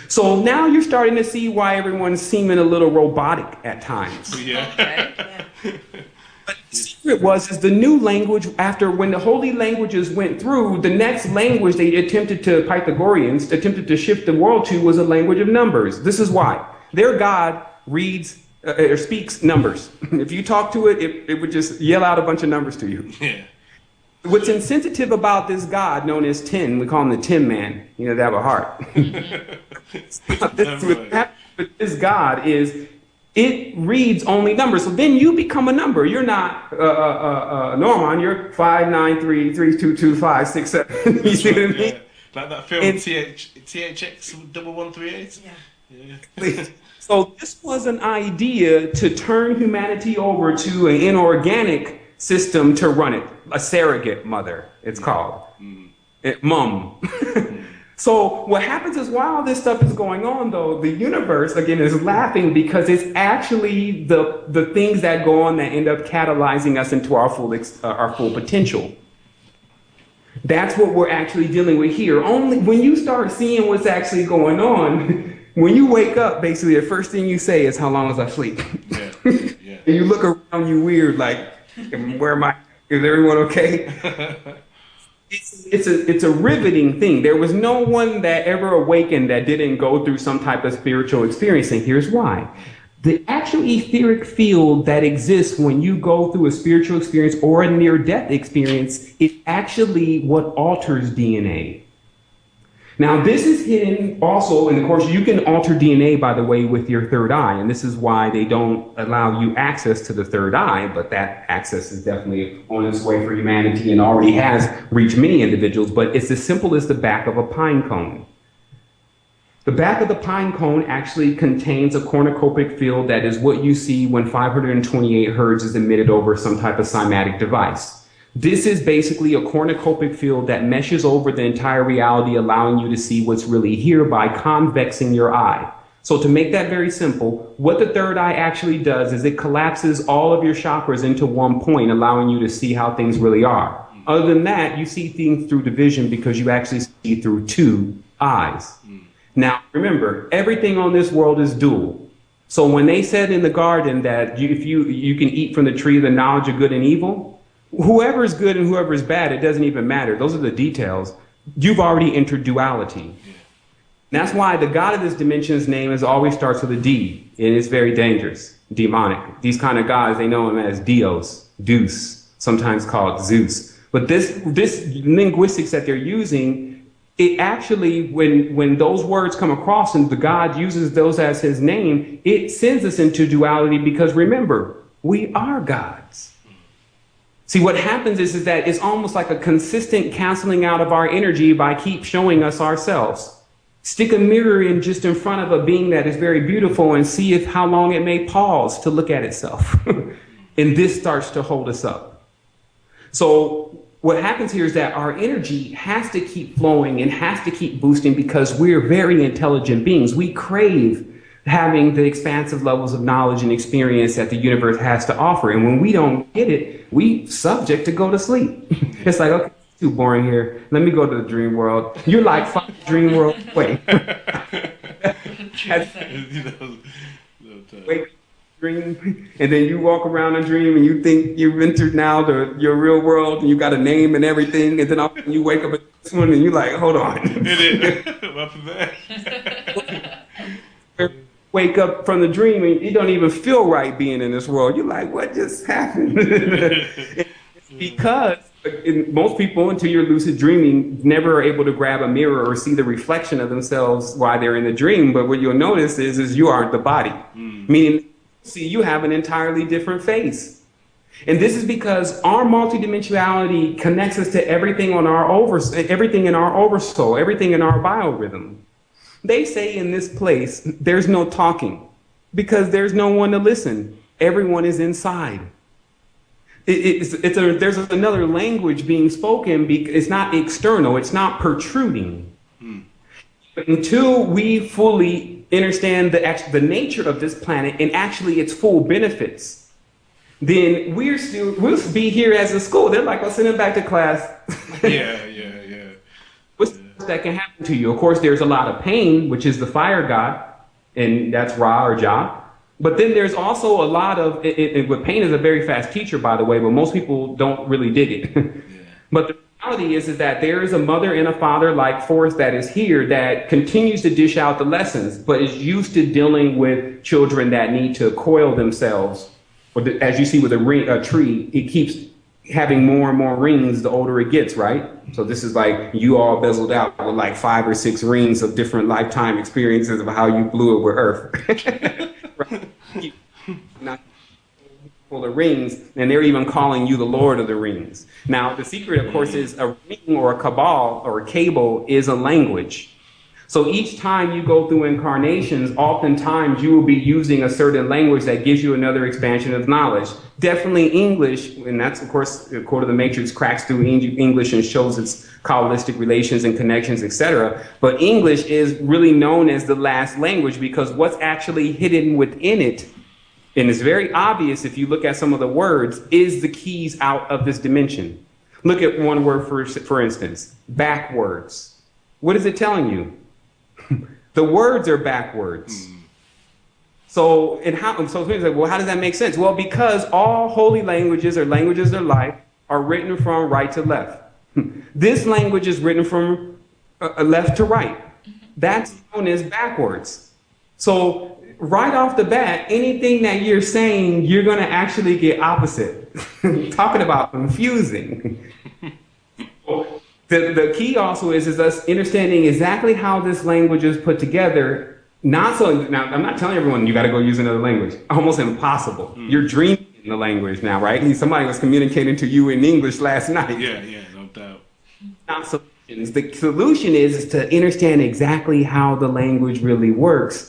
So now you're starting to see why everyone's seeming a little robotic at times. Yeah. Okay. But the secret is the new language, after when the holy languages went through, the next language Pythagoreans attempted to shift the world to was a language of numbers. This is why. Their God reads It speaks numbers. If you talk to it, it would just yell out a bunch of numbers to you. Yeah. What's insensitive about this God known as Tin, we call him the Tin Man, that have a heart. This God is, it reads only numbers. So then you become a number. You're not Norman, you're 593322567. You see what I mean? Yeah. Like that film THX 1138? Yeah. So this was an idea to turn humanity over to an inorganic system to run it. A surrogate mother, it's called. Mum. So what happens is while all this stuff is going on, though, the universe, again, is laughing because it's actually the things that go on that end up catalyzing us into our full potential. That's what we're actually dealing with here. Only when you start seeing what's actually going on, when you wake up, basically, the first thing you say is, how long was I asleep? Yeah. Yeah. And you look around you weird, like, where am I? Is everyone okay? It's a riveting thing. There was no one that ever awakened that didn't go through some type of spiritual experience. And here's why. The actual etheric field that exists when you go through a spiritual experience or a near-death experience is actually what alters DNA. Now, this is hidden also, and of course, you can alter DNA, by the way, with your third eye, and this is why they don't allow you access to the third eye, but that access is definitely on its way for humanity and already has reached many individuals, but it's as simple as the back of a pine cone. The back of the pine cone actually contains a cornucopic field that is what you see when 528 hertz is emitted over some type of cymatic device. This is basically a cornucopic field that meshes over the entire reality, allowing you to see what's really here by convexing your eye. So to make that very simple, what the third eye actually does is it collapses all of your chakras into one point, allowing you to see how things really are. Other than that, you see things through division because you actually see through two eyes. Now, remember, everything on this world is dual. So when they said in the garden that if you can eat from the tree of the knowledge of good and evil, whoever is good and whoever is bad, it doesn't even matter. Those are the details. You've already entered duality. That's why the God of this dimension's name always starts with a D, and it's very dangerous, demonic. These kind of gods, they know him as Dios, Deus, sometimes called Zeus. But this linguistics that they're using, it actually, when those words come across and the God uses those as his name, it sends us into duality because remember, we are gods. See, what happens is that it's almost like a consistent canceling out of our energy by keep showing us ourselves. Stick a mirror in just in front of a being that is very beautiful and see how long it may pause to look at itself. And this starts to hold us up. So what happens here is that our energy has to keep flowing and has to keep boosting because we're very intelligent beings. We crave having the expansive levels of knowledge and experience that the universe has to offer. And when we don't get it, we subject to go to sleep. It's like, okay, it's too boring here. Let me go to the dream world. You're like 5 dream world away. Wake, dream, and then you walk around a dream and you think you've entered now your real world and you got a name and everything. And then all of a sudden you wake up at this one and you're like, hold on. Wake up from the dream and it don't even feel right being in this world. You're like, what just happened? It's because most people, until you're lucid dreaming, never are able to grab a mirror or see the reflection of themselves while they're in the dream. But what you'll notice is you aren't the body. Meaning, see, you have an entirely different face. And this is because our multidimensionality connects us to everything in our oversoul, everything in our biorhythm. They say in this place, there's no talking because there's no one to listen. Everyone is inside. There's another language being spoken. It's not external. It's not protruding. But until we fully understand the nature of this planet and actually its full benefits, then we'll be here as a school. They're like, well, send them back to class. Yeah. What's that can happen to you? Of course, there's a lot of pain, which is the fire god, and that's Ra or Jah. But then there's also a lot of, pain is a very fast teacher, by the way, but most people don't really dig it. But reality is that there is a mother and a father like force that is here that continues to dish out the lessons, but is used to dealing with children that need to coil themselves. Or as you see with a tree, it keeps having more and more rings the older it gets, right? So this is like you all bezeled out with like 5 or 6 rings of different lifetime experiences of how you blew it with Earth. Right? Not full of rings, and they're even calling you the Lord of the Rings. Now, the secret, of course, is a ring or a cabal or a cable is a language. So each time you go through incarnations, oftentimes you will be using a certain language that gives you another expansion of knowledge. Definitely English, and that's, of course, the Code of the Matrix cracks through English and shows its Kabbalistic relations and connections, etc. But English is really known as the last language because what's actually hidden within it, and it's very obvious if you look at some of the words, is the keys out of this dimension. Look at one word, for instance, backwards. What is it telling you? The words are backwards. So people say, well, how does that make sense? Well, because all holy languages or languages of life are written from right to left. This language is written from left to right. That's known as backwards. So right off the bat, anything that you're saying, you're going to actually get opposite. Talking about confusing. The key also is us understanding exactly how this language is put together. Now, I'm not telling everyone you got to go use another language. Almost impossible. You're dreaming in the language now, right? Somebody was communicating to you in English last night. Yeah, no doubt. Not solutions. The solution is to understand exactly how the language really works.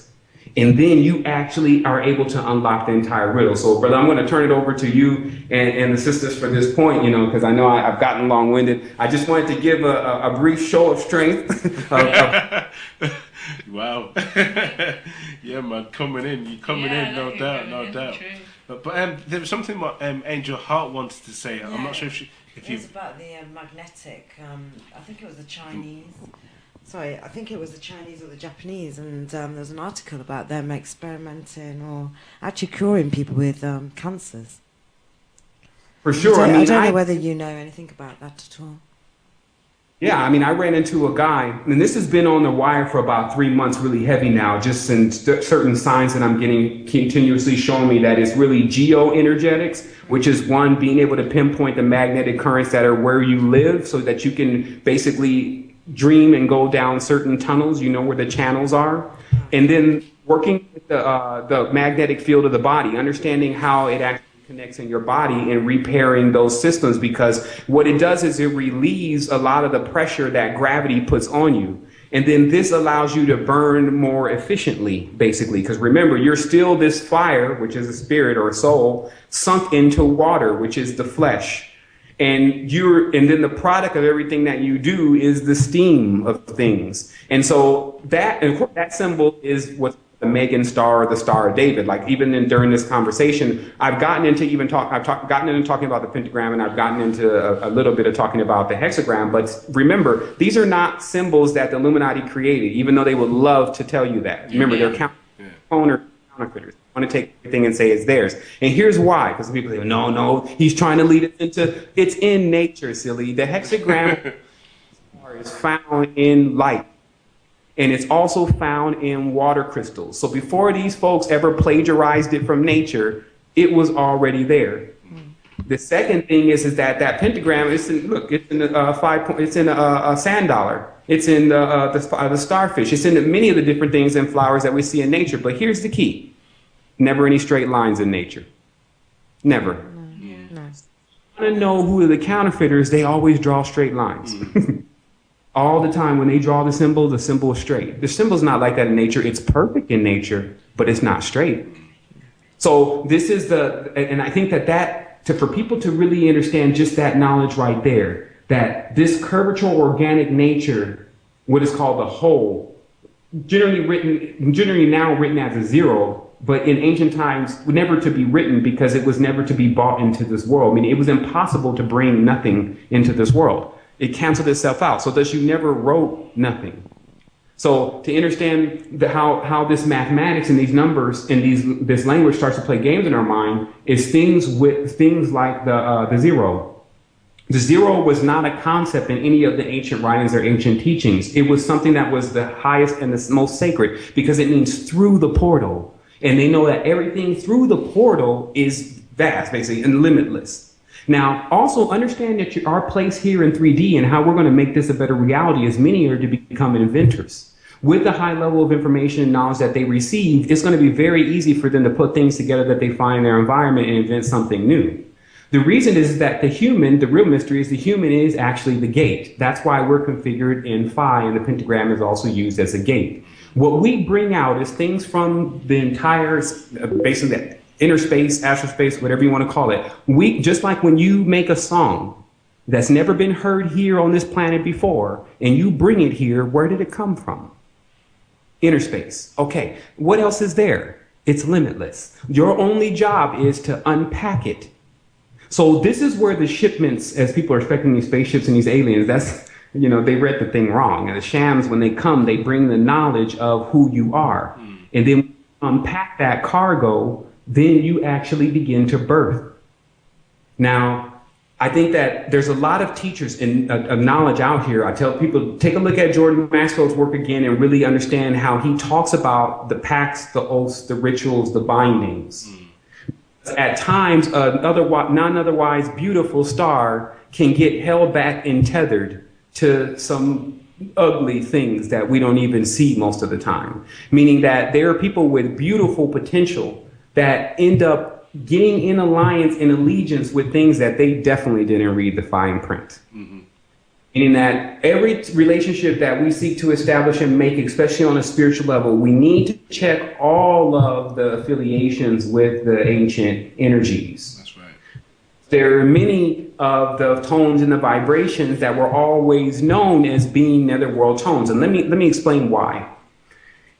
And then you actually are able to unlock the entire riddle. So, brother, I'm going to turn it over to you and the sisters for this point, because I know I've gotten long-winded. I just wanted to give a brief show of strength. Wow. Yeah, man, coming in. You're coming in, no doubt. But there was something what Angel Hart wanted to say. Yeah. I'm not sure if you... It was about the magnetic, I think it was the Chinese. Sorry, I think it was the Chinese or the Japanese, and there's an article about them experimenting or actually curing people with cancers. For sure. I don't know whether you know anything about that at all. Yeah, I ran into a guy, and this has been on the wire for about 3 months, really heavy now, just in certain signs that I'm getting continuously showing me that it's really geoenergetics, which is one, being able to pinpoint the magnetic currents that are where you live so that you can basically dream and go down certain tunnels, where the channels are. And then working with the magnetic field of the body, understanding how it actually connects in your body and repairing those systems, because what it does is it relieves a lot of the pressure that gravity puts on you. And then this allows you to burn more efficiently, basically, because remember, you're still this fire, which is a spirit or a soul, sunk into water, which is the flesh. And then the product of everything that you do is the steam of things. And so that symbol is what's the Megan star or the Star of David. Like even during this conversation, I've gotten into talking about the pentagram, and I've gotten into a little bit of talking about the hexagram. But remember, these are not symbols that the Illuminati created, even though they would love to tell you that. Remember, they're counterfeiters. Want to take everything and say it's theirs. And here's why, because people say, no, he's trying to lead us into, it's in nature, silly. The hexagram is found in light, and it's also found in water crystals. So before these folks ever plagiarized it from nature, it was already there. The second thing is that pentagram, it's in a sand dollar. It's in the starfish. It's in many of the different things and flowers that we see in nature. But here's the key. Never any straight lines in nature. Never. No. Want to know who are the counterfeiters? They always draw straight lines. All the time when they draw the symbol is straight. The symbol's not like that in nature. It's perfect in nature, but it's not straight. So this is and I think for people to really understand just that knowledge right there, that this curvature organic nature, what is called the whole, generally now written as a zero, but in ancient times, never to be written because it was never to be brought into this world. It was impossible to bring nothing into this world. It canceled itself out, so that you never wrote nothing. So to understand how this mathematics and these numbers and this language starts to play games in our mind is things like the zero. The zero was not a concept in any of the ancient writings or ancient teachings. It was something that was the highest and the most sacred because it means through the portal. And they know that everything through the portal is vast, basically, and limitless. Now, also understand that our place here in 3D and how we're going to make this a better reality is many are to become inventors. With the high level of information and knowledge that they receive, it's going to be very easy for them to put things together that they find in their environment and invent something new. The reason is that the human, the real mystery is the human is actually the gate. That's why we're configured in phi, and the pentagram is also used as a gate. What we bring out is things from the entire, basically the inner space, astral space, whatever you want to call it. We, just like when you make a song that's never been heard here on this planet before, and you bring it here, where did it come from? Inner space. Okay, what else is there? It's limitless. Your only job is to unpack it. So this is where the shipments, as people are expecting these spaceships and these aliens, that's, you know, they read the thing wrong. And the shams, when they come, they bring the knowledge of who you are. And then unpack that cargo, then you actually begin to birth. Now, I think that there's a lot of teachers and knowledge out here. I tell people, take a look at Jordan Maxwell's work again and really understand how he talks about the pacts, the oaths, the rituals, the bindings. At times, a non-otherwise beautiful star can get held back and tethered to some ugly things that we don't even see most of the time. Meaning that there are people with beautiful potential that end up getting in alliance and allegiance with things that they definitely didn't read the fine print. Meaning that every relationship that we seek to establish and make, especially on a spiritual level, we need to check all of the affiliations with the ancient energies. That's right. There are many of the tones and the vibrations that were always known as being netherworld tones. And let me explain why.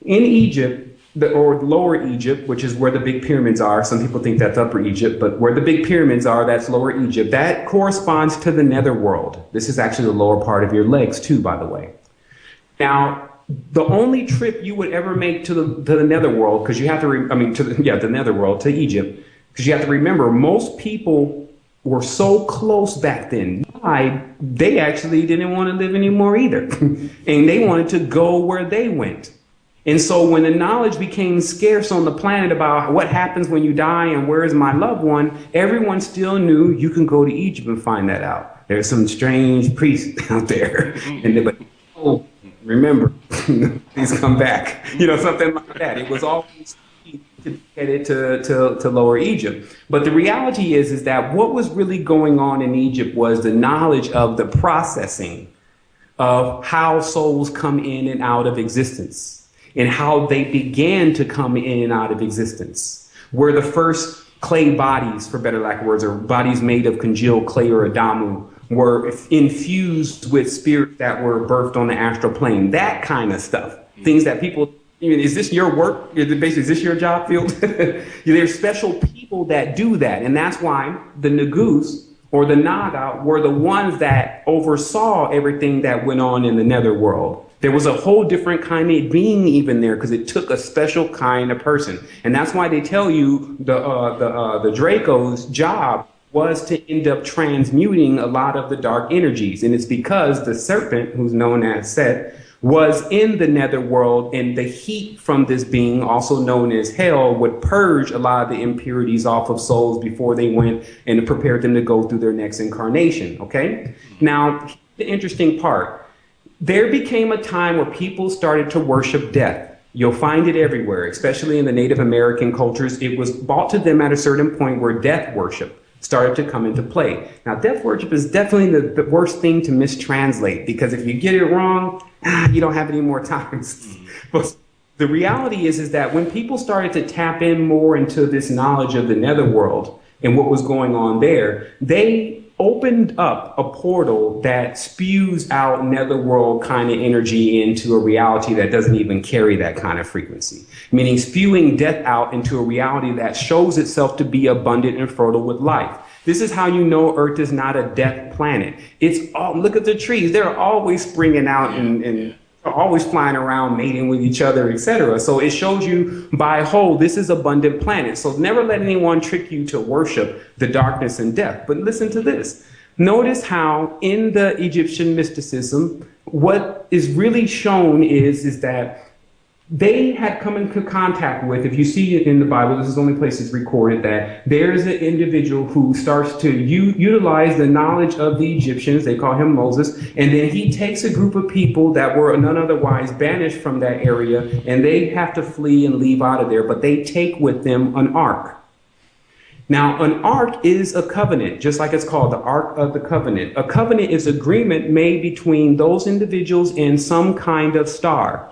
In Egypt, or Lower Egypt, which is where the big pyramids are. Some people think that's Upper Egypt, but where the big pyramids are, that's Lower Egypt. That corresponds to the netherworld. This is actually the lower part of your legs too, by the way. Now, the only trip you would ever make to the netherworld, because you have to, the netherworld, to Egypt, because you have to remember, most people were so close back then. They actually didn't want to live anymore either. And they wanted to go where they went. And so when the knowledge became scarce on the planet about what happens when you die and where is my loved one, everyone still knew you can go to Egypt and find that out. There's some strange priests out there. And they're like, oh, remember, please come back. You know, something like that. It was always headed to Lower Egypt. But the reality is that what was really going on in Egypt was the knowledge of the processing of how souls come in and out of existence. And how they began to come in and out of existence. Were the first clay bodies, for better lack of words, or bodies made of congealed clay or adamu, were infused with spirits that were birthed on the astral plane. That kind of stuff. Things that people, is this your work? Basically, is this your job field? There's special people that do that. And that's why the Nagus or the Naga were the ones that oversaw everything that went on in the netherworld. There was a whole different kind of being even there because it took a special kind of person. And that's why they tell you the Draco's job was to end up transmuting a lot of the dark energies. And it's because the serpent, who's known as Set, was in the netherworld, and the heat from this being, also known as hell, would purge a lot of the impurities off of souls before they went and prepared them to go through their next incarnation, okay? Now, the interesting part. There became a time where people started to worship death. You'll find it everywhere, especially in the Native American cultures. It was brought to them at a certain point where death worship started to come into play. Now, death worship is definitely the worst thing to mistranslate, because if you get it wrong, you don't have any more times. But the reality is that when people started to tap in more into this knowledge of the netherworld and what was going on there, they opened up a portal that spews out netherworld kind of energy into a reality that doesn't even carry that kind of frequency. Meaning spewing death out into a reality that shows itself to be abundant and fertile with life. This is how you know Earth is not a death planet. It's all, look at the trees. They're always springing out and always flying around, mating with each other, etc. So it shows you by whole, this is abundant planet. So never let anyone trick you to worship the darkness and death. But listen to this. Notice how in the Egyptian mysticism, what is really shown is that they had come into contact with, if you see it in the Bible, this is the only place it's recorded, that there's an individual who starts to utilize the knowledge of the Egyptians, they call him Moses, and then he takes a group of people that were none otherwise banished from that area, and they have to flee and leave out of there, but they take with them an ark. Now, an ark is a covenant, just like it's called the Ark of the Covenant. A covenant is agreement made between those individuals and some kind of star.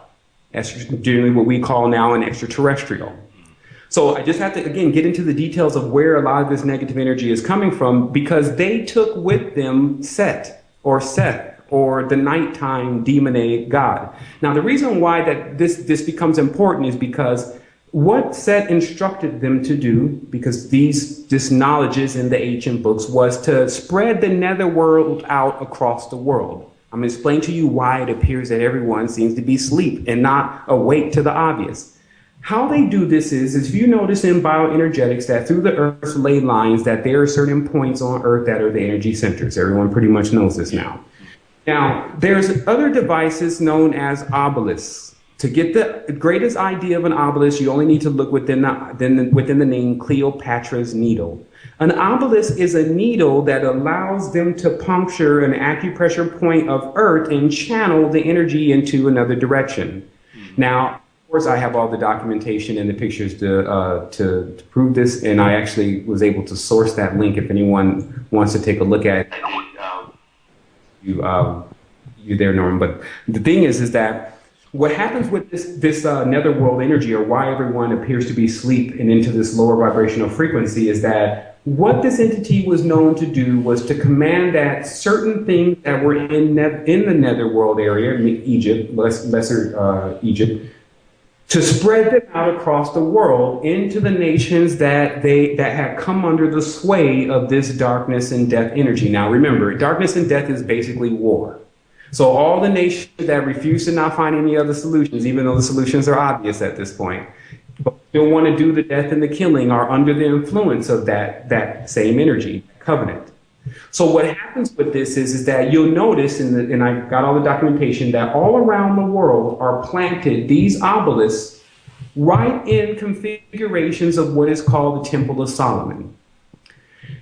That's generally what we call now an extraterrestrial. So I just have to, again, get into the details of where a lot of this negative energy is coming from, because they took with them Seth, or the nighttime demonic god. Now, the reason why that this becomes important is because what Seth instructed them to do, because this knowledge is in the ancient books, was to spread the netherworld out across the world. I'm going to explain to you why it appears that everyone seems to be asleep and not awake to the obvious. How they do this is if you notice in bioenergetics that through the Earth's ley lines that there are certain points on Earth that are the energy centers. Everyone pretty much knows this now. Now, there's other devices known as obelisks. To get the greatest idea of an obelisk, you only need to look within the name Cleopatra's Needle. An obelisk is a needle that allows them to puncture an acupressure point of Earth and channel the energy into another direction. Now, of course, I have all the documentation and the pictures to prove this, and I actually was able to source that link if anyone wants to take a look at it. You there, Norm. But the thing is that what happens with this netherworld energy, or why everyone appears to be asleep and into this lower vibrational frequency, is that what this entity was known to do was to command that certain things that were in the netherworld area, Egypt, lesser Egypt, to spread them out across the world into the nations that had come under the sway of this darkness and death energy. Now remember, darkness and death is basically war. So all the nations that refuse to not find any other solutions, even though the solutions are obvious at this point, but still want to do the death and the killing, are under the influence of that same energy, covenant. So what happens with this is that you'll notice, and I got all the documentation, that all around the world are planted these obelisks right in configurations of what is called the Temple of Solomon.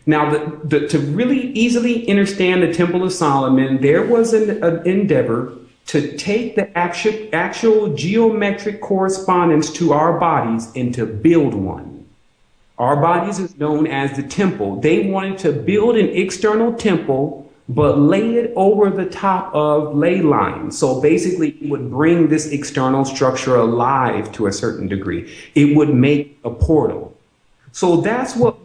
Now, to really easily understand the Temple of Solomon, there was an endeavor to take the actual geometric correspondence to our bodies and to build one. Our bodies is known as the temple. They wanted to build an external temple, but lay it over the top of ley lines. So basically, it would bring this external structure alive to a certain degree. It would make a portal. So that's what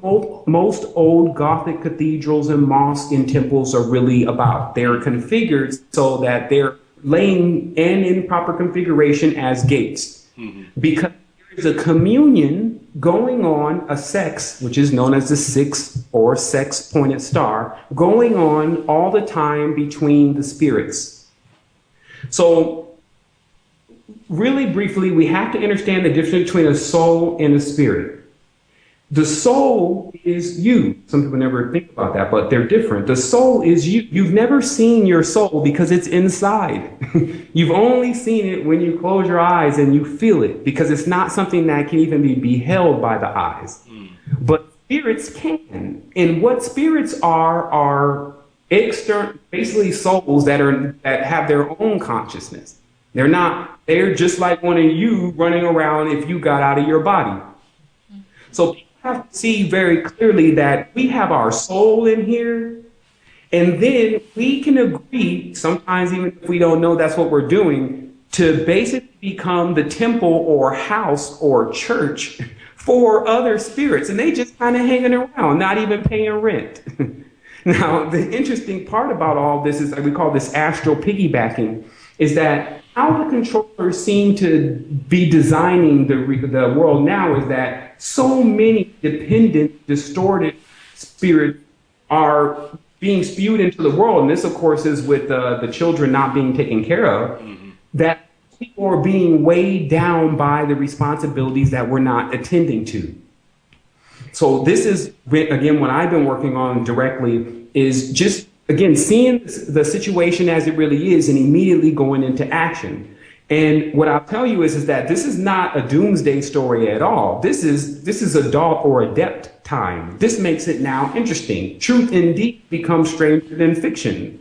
most old Gothic cathedrals and mosques and temples are really about. They're configured so that they're laying and in proper configuration as gates. Mm-hmm. Because there's a communion going on, a sex, which is known as the six or sex-pointed star, going on all the time between the spirits. So really briefly, we have to understand the difference between a soul and a spirit. The soul is you. Some people never think about that, but they're different. The soul is you. You've never seen your soul because it's inside. You've only seen it when you close your eyes and you feel it, because it's not something that can even be beheld by the eyes. But spirits can. And what spirits are external, basically souls that have their own consciousness. They're just like one of you running around if you got out of your body. So have to see very clearly that we have our soul in here, and then we can agree, sometimes even if we don't know that's what we're doing, to basically become the temple or house or church for other spirits, and they just kind of hanging around, not even paying rent. Now, the interesting part about all this is, we call this astral piggybacking, is that how the controllers seem to be designing the world now is that so many dependent, distorted spirits are being spewed into the world. And this, of course, is with the children not being taken care of, that people are being weighed down by the responsibilities that we're not attending to. So this is, again, what I've been working on directly is just, again, seeing the situation as it really is and immediately going into action. And what I'll tell you is that this is not a doomsday story at all. This is adult or adept time. This makes it now interesting. Truth indeed becomes stranger than fiction.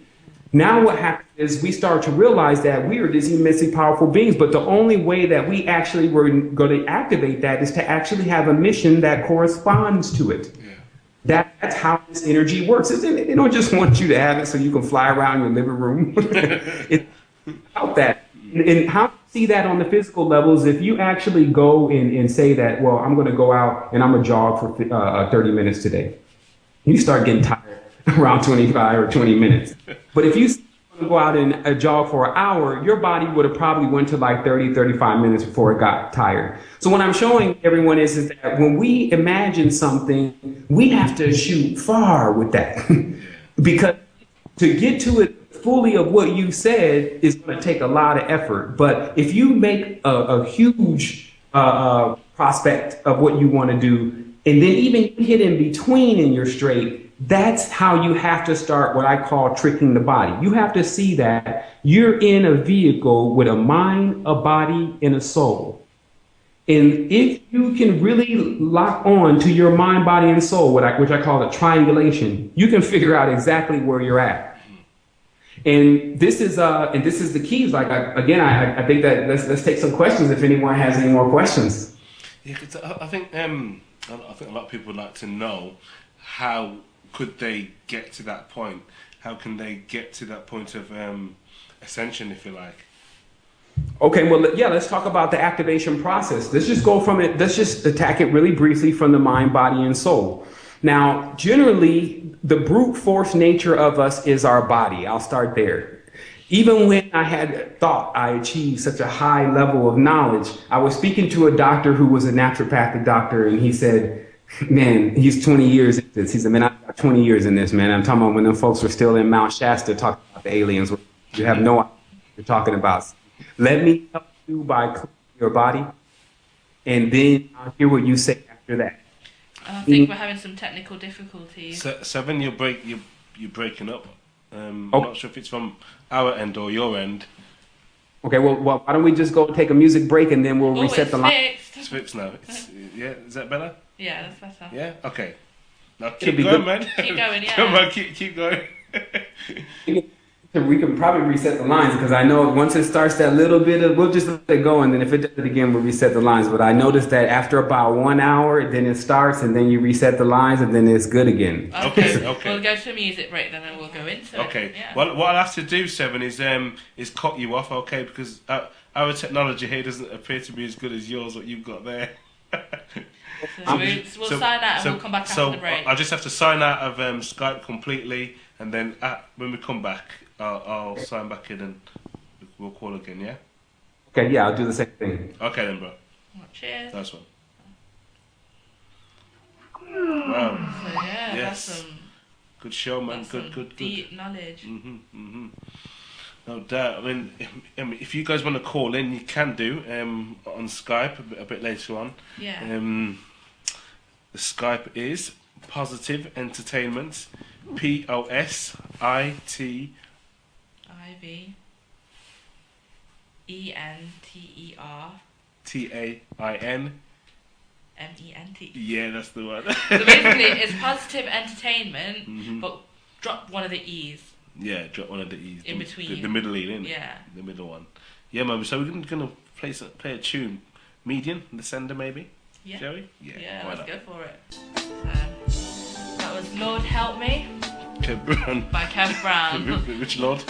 Now what happens is we start to realize that we are these immensely powerful beings, but the only way that we actually were going to activate that is to actually have a mission that corresponds to it. Yeah. That's how this energy works. They don't just want you to have it so you can fly around your living room. It's about that. And how you see that on the physical levels, if you actually go and say that, well, I'm going to go out and I'm going to jog for 30 minutes today. You start getting tired around 25 or 20 minutes. But if you go out and jog for an hour, your body would have probably went to like 30, 35 minutes before it got tired. So what I'm showing everyone is that when we imagine something, we have to shoot far with that. Because to get to it fully of what you said is going to take a lot of effort. But if you make a huge prospect of what you want to do, and then even hit in between in your straight, that's how you have to start what I call tricking the body. You have to see that you're in a vehicle with a mind, a body, and a soul. And if you can really lock on to your mind, body, and soul, which I call the triangulation, you can figure out exactly where you're at. And this is the keys. Like I think that let's take some questions if anyone has any more questions. Yeah, 'cause I think a lot of people would like to know, how could they get to that point? How can they get to that point of ascension, if you like? Okay, well, yeah, let's talk about the activation process. Let's just go from it. Let's just attack it really briefly from the mind, body, and soul. Now, generally, the brute force nature of us is our body. I'll start there. Even when I had thought I achieved such a high level of knowledge, I was speaking to a doctor who was a naturopathic doctor, and he said, man, he's 20 years in this. He said, man, I've got 20 years in this, man. I'm talking about when them folks were still in Mount Shasta talking about the aliens. You have no idea what you're talking about. Let me help you by cleaning your body, and then I'll hear what you say after that. I think we're having some technical difficulties. Sevan, you're breaking up. I'm not sure if it's from our end or your end. Okay, well, why don't we just go take a music break and then we'll reset the line. It's fixed now. Yeah, is that better? Yeah, that's better. Yeah, okay. Now keep going, man. Keep going, yeah. Come on, keep going. We can probably reset the lines because I know once it starts that little bit of, we'll just let it go, and then if it does it again, we'll reset the lines. But I noticed that after about 1 hour, then it starts, and then you reset the lines, and then it's good again. Okay. We'll go to a music break, then we'll go into it. Okay. Yeah. Well, what I'll have to do, Sevan, is cut you off, okay? Because our technology here doesn't appear to be as good as yours, what you've got there. So we'll sign out and we'll come back after the break. I just have to sign out of Skype completely, and then when we come back, I'll sign back in and we'll call again, yeah? Okay, yeah, I'll do the same thing. Okay then, bro. Well, cheers. Nice one. Wow. So yeah, yes. that's some good show, man. Good. Deep knowledge. No doubt. I mean, if you guys want to call in, you can do on Skype a bit later on. Yeah. The Skype is Positive Entertainment, POSITIVENTERTAINMENT. Yeah, that's the one. So basically, it's Positive Entertainment, but drop one of the E's. Yeah, drop one of the E's. In between. The middle E, isn't it? Yeah. The middle one. Yeah, man. So we're gonna play a tune. Median, the sender, maybe? Yeah. Shall we? Yeah, let's go for it. That was Lord Help Me. Kev Brown. By Kev Brown. Which Lord?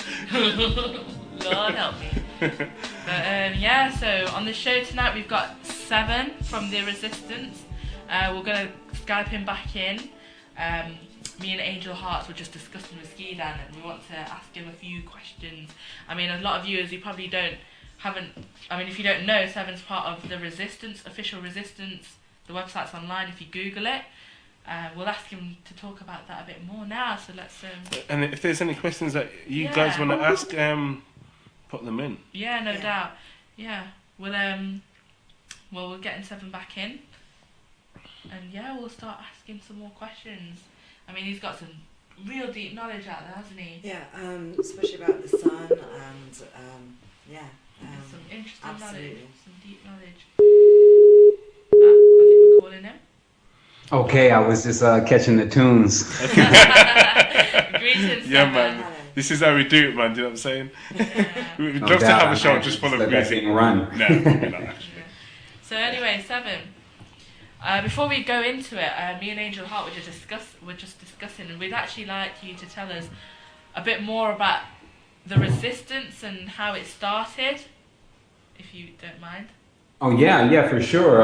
Lord help me. But yeah, so on the show tonight we've got Sevan from the Resistance. We're going to Skype him back in. Me and Angel Hearts were just discussing with Ski Dan, and we want to ask him a few questions. I mean, a lot of viewers, you probably if you don't know, Sevan's part of the Resistance, official Resistance. The website's online if you Google it. We'll ask him to talk about that a bit more now, so let's... And if there's any questions that you guys want to ask, put them in. Yeah, no doubt. Yeah, we're getting Sevan back in. And yeah, we'll start asking some more questions. I mean, he's got some real deep knowledge out there, hasn't he? Yeah, especially about the sun and some interesting absolutely. knowledge, some deep knowledge. I think we're calling him. Okay, I was just catching the tunes. Greetings, yeah, Sevan. man. This is how we do it, man. Do you know what I'm saying? We'd No love to doubt, have a show just full of let that music. thing run. No, probably not. Actually. So anyway, Sevan. Before we go into it, me and Angel Hart were just discussing, and we'd actually like you to tell us a bit more about the resistance and how it started, if you don't mind. Oh yeah, for sure.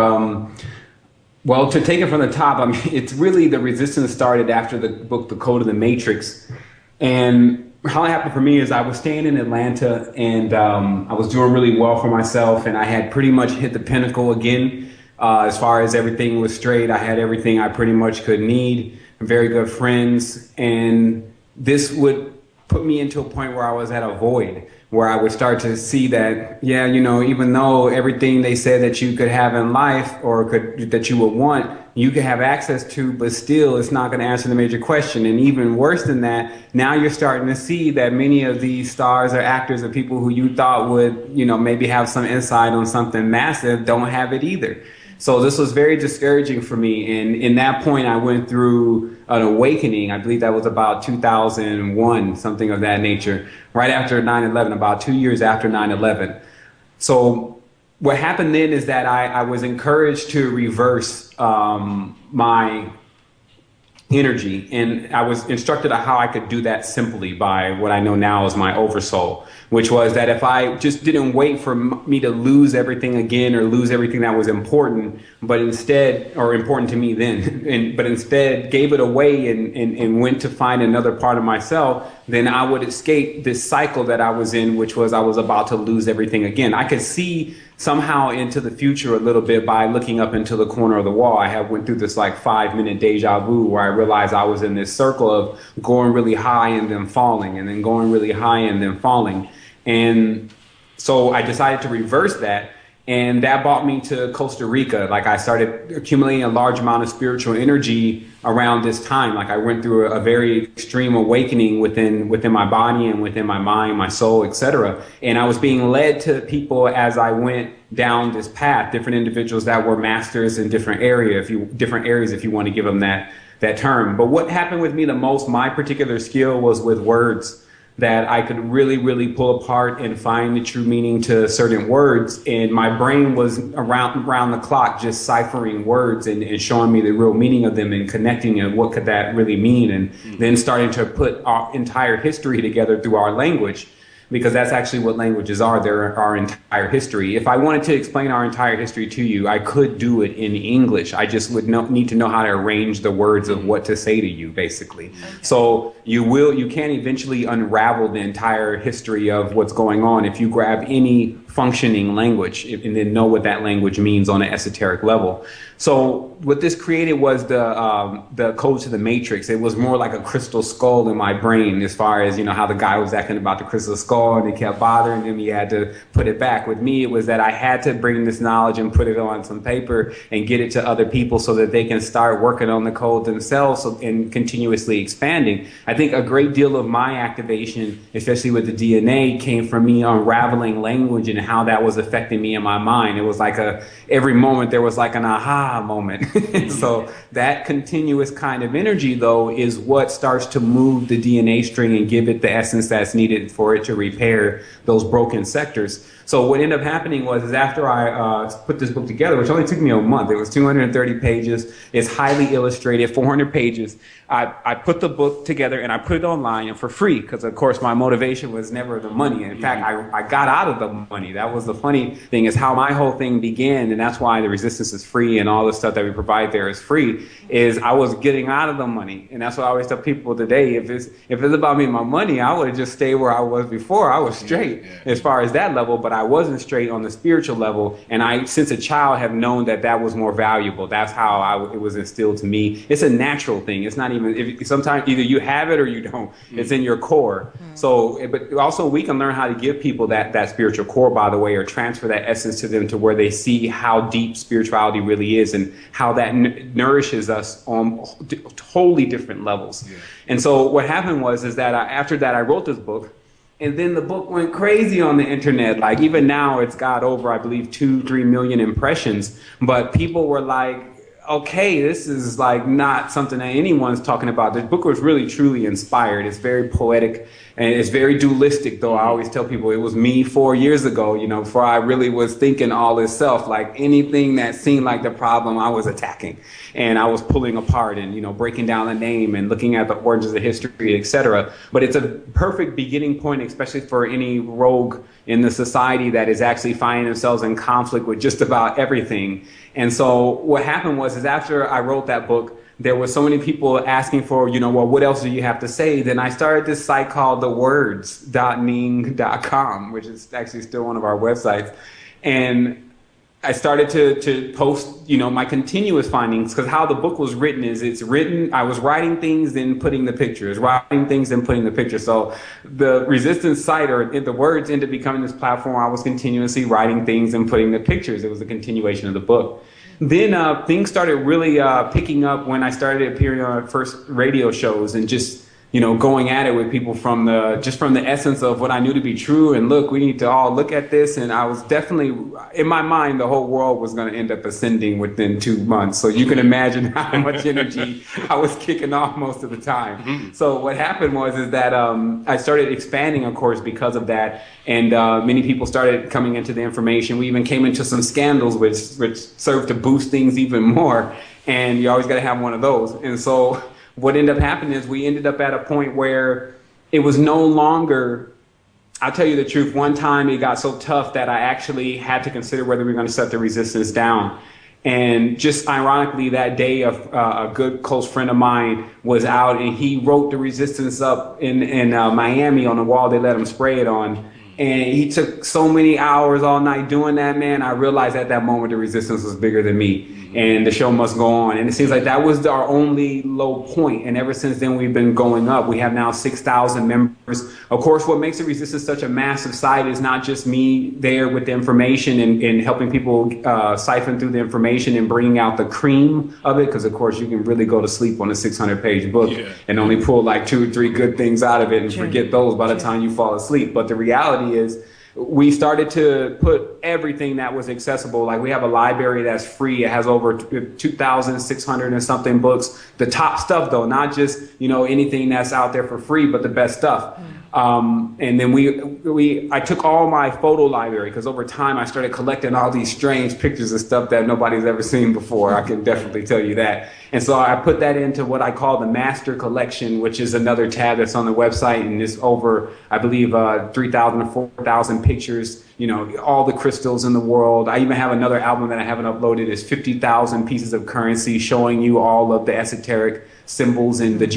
Well, to take it from the top, I mean, it's really the resistance started after the book, The Code of the Matrix. And how it happened for me is I was staying in Atlanta, and I was doing really well for myself, and I had pretty much hit the pinnacle again. As far as everything was straight, I had everything I pretty much could need, very good friends, and this would put me into a point where I was at a void, where I would start to see that, yeah, you know, even though everything they said that you could have in life or that you would want, you could have access to, but still it's not going to answer the major question. And even worse than that, now you're starting to see that many of these stars or actors or people who you thought would, you know, maybe have some insight on something massive don't have it either. So this was very discouraging for me. And in that point, I went through an awakening. I believe that was about 2001, something of that nature, right after 9/11, about 2 years after 9/11. So what happened then is that I was encouraged to reverse my energy. And I was instructed on how I could do that simply by what I know now as my oversoul, which was that if I just didn't wait for me to lose everything again or lose everything that was important, but instead, or important to me then, but instead gave it away and went to find another part of myself, then I would escape this cycle that I was in, which was I was about to lose everything again. I could see somehow into the future a little bit by looking up into the corner of the wall. I had went through this like 5-minute deja vu where I realized I was in this circle of going really high and then falling, and then going really high and then falling. And so I decided to reverse that. And that brought me to Costa Rica. Like I started accumulating a large amount of spiritual energy around this time. Like I went through a very extreme awakening within my body and within my mind, my soul, etc. And I was being led to people as I went down this path, different individuals that were masters in different areas, if you want to give them that term. But what happened with me the most, my particular skill was with words, that I could really, really pull apart and find the true meaning to certain words. And my brain was around the clock just ciphering words and showing me the real meaning of them and connecting and what could that really mean. And then starting to put our entire history together through our language, because that's actually what languages are. They're our entire history. If I wanted to explain our entire history to you, I could do it in English. I just would need to know how to arrange the words of what to say to you, basically. Okay. So you can eventually unravel the entire history of what's going on if you grab any functioning language and then know what that language means on an esoteric level. So what this created was the code to the matrix. It was more like a crystal skull in my brain, as far as, you know, how the guy was acting about the crystal skull and it kept bothering him. He had to put it back. With me, it was that I had to bring this knowledge and put it on some paper and get it to other people so that they can start working on the code themselves and continuously expanding. I think a great deal of my activation, especially with the DNA, came from me unraveling language and how that was affecting me in my mind. It was like every moment there was like an aha moment. So that continuous kind of energy, though, is what starts to move the DNA string and give it the essence that's needed for it to repair those broken sectors. So what ended up happening was after I put this book together, which only took me a month, it was 230 pages, it's highly illustrated, 400 pages. I put the book together and I put it online and for free, because of course my motivation was never the money. In fact, I got out of the money. That was the funny thing, is how my whole thing began, and that's why the resistance is free and all the stuff that we provide there is free, is I was getting out of the money. And that's what I always tell people today, if it's about me and my money, I would have just stayed where I was before. I was straight as far as that level, but I wasn't straight on the spiritual level, and I, since a child, have known that was more valuable. That's how it was instilled to me. It's a natural thing. It's not even, sometimes either you have it or you don't. It's in your core. So, but also we can learn how to give people that spiritual core, by the way, or transfer that essence to them to where they see how deep spirituality really is and how that nourishes us on totally different levels. Yeah. And so what happened is that after that I wrote this book. And then the book went crazy on the internet. Like even now it's got over, I believe, 2-3 million impressions. But people were like, okay, this is like not something that anyone's talking about. This book was really truly inspired. It's very poetic and it's very dualistic, though. I always tell people it was me 4 years ago, before I really was thinking all this self. Like anything that seemed like the problem, I was attacking. And I was pulling apart and, breaking down the name and looking at the origins of history, etc. But it's a perfect beginning point, especially for any rogue in the society that is actually finding themselves in conflict with just about everything. And so what happened is after I wrote that book, there were so many people asking for, well, what else do you have to say? Then I started this site called thewords.ning.com, which is actually still one of our websites. And I started to post, my continuous findings, because how the book was written is I was writing things, then putting the pictures, writing things, then putting the pictures. So the Resistance site, or the words, ended up becoming this platform. I was continuously writing things and putting the pictures. It was a continuation of the book. Then things started really picking up when I started appearing on our first radio shows and just, going at it with people from the essence of what I knew to be true. And look, we need to all look at this. And I was definitely, in my mind, the whole world was going to end up ascending within 2 months. So you can imagine how much energy I was kicking off most of the time. Mm-hmm. So what happened is that I started expanding, of course, because of that. And many people started coming into the information. We even came into some scandals, which served to boost things even more. And you always got to have one of those. And so what ended up happening is we ended up at a point where it was no longer, I'll tell you the truth, one time it got so tough that I actually had to consider whether we were going to shut the Resistance down. And just ironically, that day, a good close friend of mine was out and he wrote the Resistance up in Miami on the wall. They let him spray it on. And he took so many hours all night doing that, man. I realized at that moment the Resistance was bigger than me. And the show must go on. And it seems like that was our only low point. And ever since then, we've been going up. We have now 6,000 members. Of course, what makes the Resistance such a massive site is not just me there with the information and helping people siphon through the information and bringing out the cream of it. Because, of course, you can really go to sleep on a 600-page book and only pull like 2 or 3 good things out of it and forget those by the time you fall asleep. But the reality is, we started to put everything that was accessible. Like we have a library that's free. It has over 2,600 and something books. The top stuff though, not just, anything that's out there for free, but the best stuff. And then I took all my photo library because over time I started collecting all these strange pictures of stuff that nobody's ever seen before. I can definitely tell you that. And so I put that into what I call the Master Collection, which is another tab that's on the website. And it's over, I believe, 3,000 or 4,000 pictures, all the crystals in the world. I even have another album that I haven't uploaded. It's 50,000 pieces of currency showing you all of the esoteric symbols and the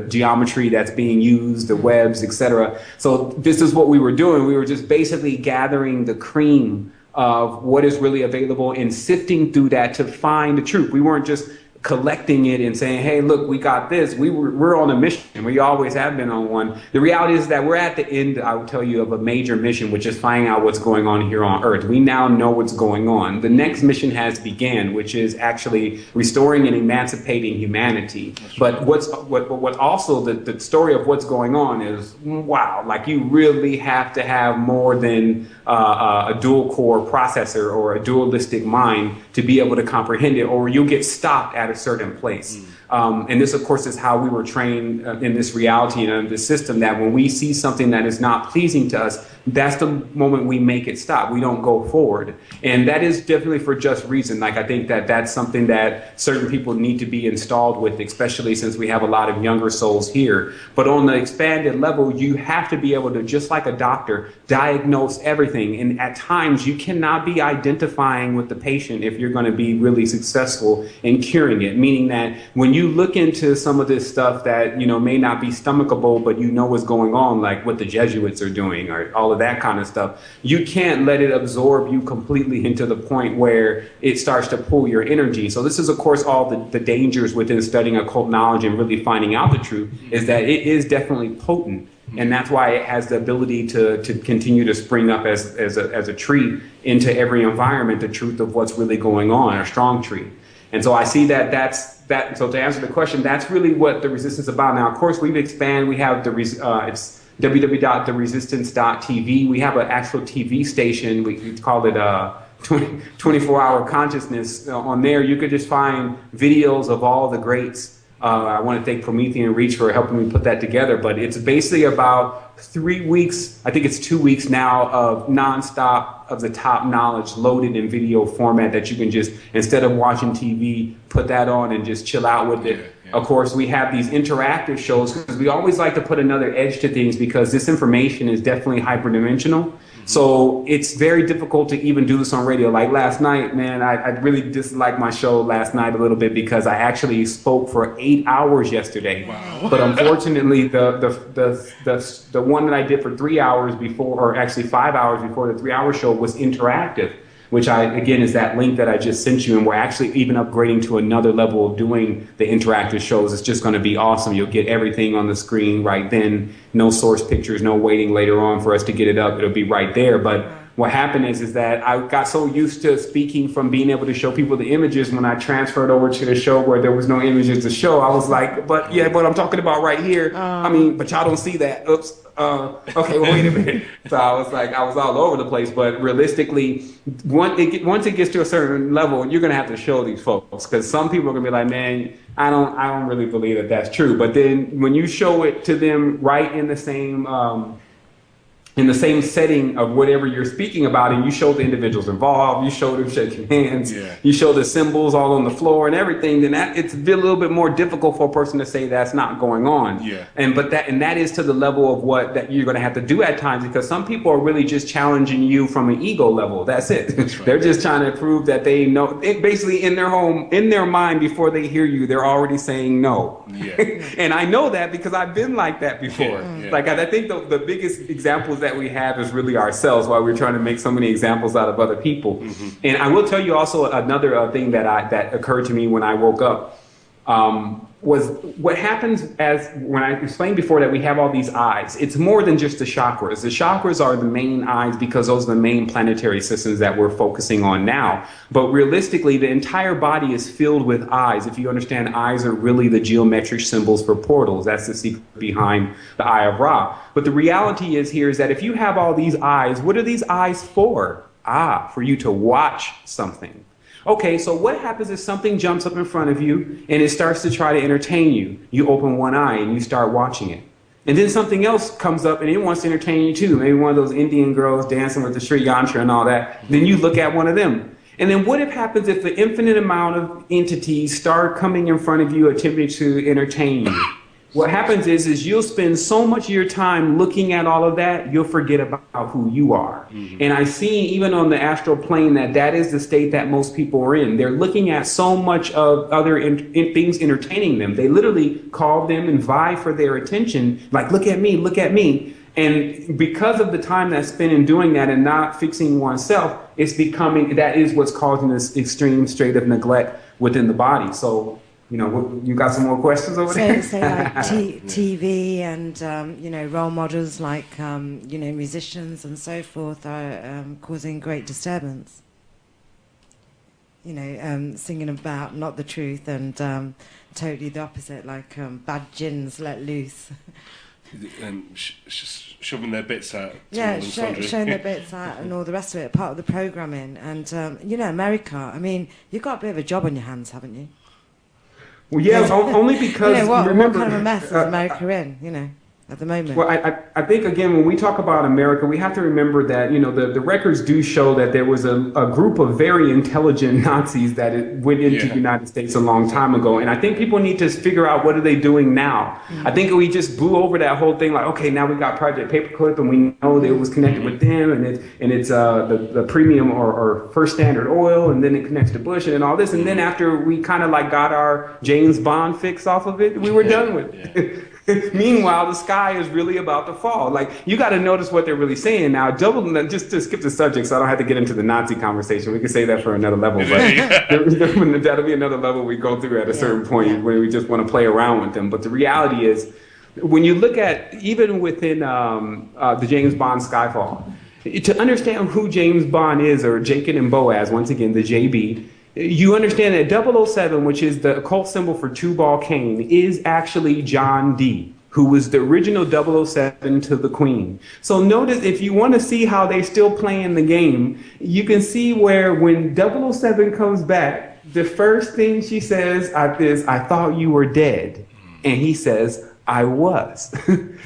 geometry that's being used, the webs, etc. So this is what we were doing. We were just basically gathering the cream of what is really available and sifting through that to find the truth. We weren't just collecting it and saying, hey, look, we got this. We're on a mission. We always have been on one. The reality is that we're at the end, I will tell you, of a major mission, which is finding out what's going on here on Earth. We now know what's going on. The next mission has began, which is actually restoring and emancipating humanity. But what also the story of what's going on is, wow, like you really have to have more than a dual core processor or a dualistic mind to be able to comprehend it, or you'll get stopped at a certain place. And this, of course, is how we were trained in this reality and in this system, that when we see something that is not pleasing to us, that's the moment we make it stop. We don't go forward. And that is definitely for just reason. Like, I think that that's something that certain people need to be installed with, especially since we have a lot of younger souls here. But on the expanded level, you have to be able to, just like a doctor, diagnose everything. And at times, you cannot be identifying with the patient if you're going to be really successful in curing it. Meaning that when you you look into some of this stuff that, may not be stomachable, but what's going on, like what the Jesuits are doing or all of that kind of stuff, you can't let it absorb you completely into the point where it starts to pull your energy. So this is, of course, all the dangers within studying occult knowledge and really finding out the truth, is that it is definitely potent. And that's why it has the ability to continue to spring up as a tree into every environment, the truth of what's really going on, a strong tree. And so I see that. So to answer the question, that's really what the resistance is about. Now, of course, we've expanded. We have it's www.theresistance.tv. We have an actual TV station. We call it 24-hour consciousness. On there, you could just find videos of all the greats. I want to thank Promethean Reach for helping me put that together. But it's basically about 3 weeks, I think it's 2 weeks now, of nonstop of the top knowledge loaded in video format that you can just, instead of watching TV, put that on and just chill out with it. Yeah. Of course, we have these interactive shows because we always like to put another edge to things because this information is definitely hyperdimensional. So it's very difficult to even do this on radio. Like last night, man, I really disliked my show last night a little bit because I actually spoke for 8 hours yesterday. Wow. But unfortunately, the one that I did for 3 hours before, or actually 5 hours before the 3-hour show, was interactive, which again is that link that I just sent you, and we're actually even upgrading to another level of doing the interactive shows. It's just going to be awesome. You'll get everything on the screen right then, no source pictures, no waiting later on for us to get it up. It'll be right there. But what happened is that I got so used to speaking from being able to show people the images. When I transferred over to the show where there was no images to show, I was like, but I'm talking about right here. But y'all don't see that. Oops. Okay, well, wait a minute. So I was all over the place. But realistically, once it gets to a certain level, you're going to have to show these folks, because some people are going to be like, man, I don't really believe that that's true. But then when you show it to them right in the same setting of whatever you're speaking about, and you show the individuals involved, you show them shaking hands, you show the symbols all on the floor and everything, then it's a little bit more difficult for a person to say that's not going on. Yeah. And that is to the level of what that you're going to have to do at times, because some people are really just challenging you from an ego level. That's it. That's right. They're just trying to prove that they know. It basically, in their mind, before they hear you, they're already saying no. Yeah. And I know that because I've been like that before. Yeah. Like I think the biggest examples that we have is really ourselves, while we're trying to make so many examples out of other people. Mm-hmm. And I will tell you also another thing that occurred to me when I woke up was what happens when I explained before that we have all these eyes. It's more than just the chakras. The chakras are the main eyes because those are the main planetary systems that we're focusing on now. But realistically, the entire body is filled with eyes. If you understand, eyes are really the geometric symbols for portals. That's the secret behind the Eye of Ra. But the reality is that if you have all these eyes, what are these eyes for? For you to watch something. Okay, so what happens if something jumps up in front of you and it starts to try to entertain you? You open one eye and you start watching it. And then something else comes up and it wants to entertain you too. Maybe one of those Indian girls dancing with the Sri Yantra and all that. Then you look at one of them. And then what happens if the infinite amount of entities start coming in front of you attempting to entertain you? What happens is you'll spend so much of your time looking at all of that, you'll forget about who you are. Mm-hmm. And I see even on the astral plane that is the state that most people are in. They're looking at so much of other things entertaining them. They literally call them and vie for their attention, like, look at me, look at me. And because of the time that's spent in doing that and not fixing oneself, that is what's causing this extreme state of neglect within the body. So, you got some more questions over there? So like TV and, role models like, musicians and so forth are causing great disturbance. Singing about not the truth and totally the opposite, like bad jinns let loose. And shoving their bits out. Yeah, showing their bits out and all the rest of it, part of the programming. And, America, I mean, you've got a bit of a job on your hands, haven't you? Well, yeah, only because what kind of a mess is America in, at the moment? Well, I think, again, when we talk about America, we have to remember that, the records do show that there was a group of very intelligent Nazis that went into the United States a long time ago. And I think people need to figure out, what are they doing now? I think we just blew over that whole thing like, okay, now we got Project Paperclip and we know that it was connected with them, and it's the premium or first standard oil, and then it connects to Bush and all this. And then after we kind of like got our James Bond fix off of it, we were done with it. Meanwhile, the sky is really about to fall. Like, you got to notice what they're really saying now. Just to skip the subject, so I don't have to get into the Nazi conversation. We can say that for another level, but that'll be another level we go through at a certain point where we just want to play around with them. But the reality is, when you look at even within the James Bond Skyfall, to understand who James Bond is, or Jacob and Boaz, once again, the JB. You understand that 007, which is the occult symbol for Tubal Cain, is actually John Dee, who was the original 007 to the Queen. So notice, if you want to see how they're still playing the game, you can see where when 007 comes back, the first thing she says is, "I thought you were dead." And he says, "I was."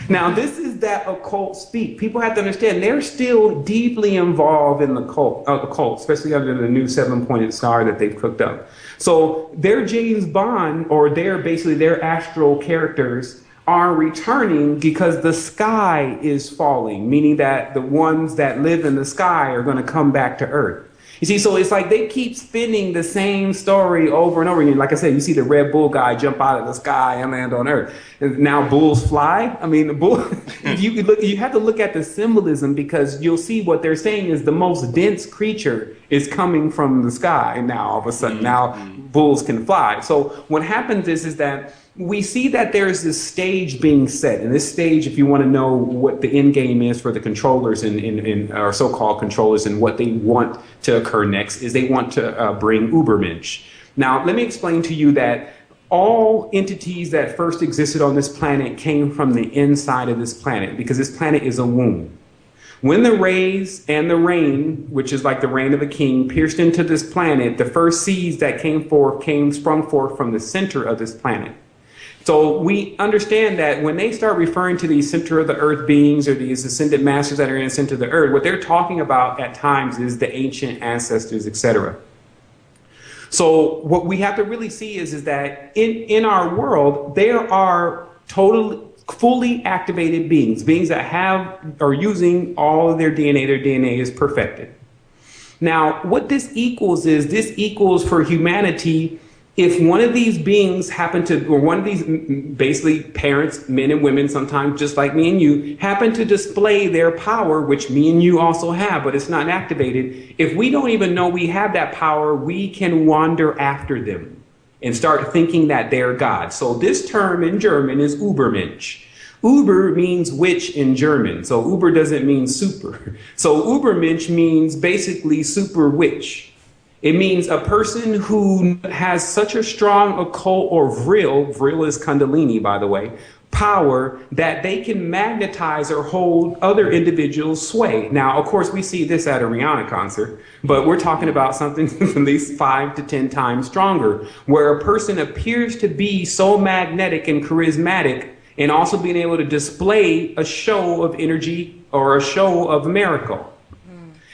Now, this is that occult speak. People have to understand they're still deeply involved in the occult, especially under the new 7-pointed star that they've cooked up. So their James Bond, or their astral characters, are returning because the sky is falling, meaning that the ones that live in the sky are going to come back to Earth. You see, so it's like they keep spinning the same story over and over again. Like I said, you see the Red Bull guy jump out of the sky and land on Earth. And now bulls fly. I mean, the bull. You have to look at the symbolism, because you'll see what they're saying is the most dense creature is coming from the sky. Now, all of a sudden, now bulls can fly. So what happens is that we see that there's this stage being set. And this stage, if you want to know what the end game is for the controllers in our so-called controllers and what they want to occur next, is they want to bring Ubermensch. Now, let me explain to you that all entities that first existed on this planet came from the inside of this planet, because this planet is a womb. When the rays and the rain, which is like the reign of a king, pierced into this planet, the first seeds that sprung forth from the center of this planet. So we understand that when they start referring to these center of the earth beings, or these ascended masters that are in the center of the earth, what they're talking about at times is the ancient ancestors, etc. So what we have to really see is that in our world, there are fully activated beings that are using all of their DNA is perfected. Now, what this equals for humanity. If one of these beings or one of these basically parents, men and women, sometimes just like me and you, happen to display their power, which me and you also have, but it's not activated. If we don't even know we have that power, we can wander after them and start thinking that they're God. So this term in German is Ubermensch. Uber means witch in German. So Uber doesn't mean super. So Ubermensch means basically super witch. It means a person who has such a strong occult, or vril is Kundalini, by the way, power, that they can magnetize or hold other individuals' sway. Now, of course, we see this at a Rihanna concert, but we're talking about something at least 5 to 10 times stronger, where a person appears to be so magnetic and charismatic, and also being able to display a show of energy or a show of miracle.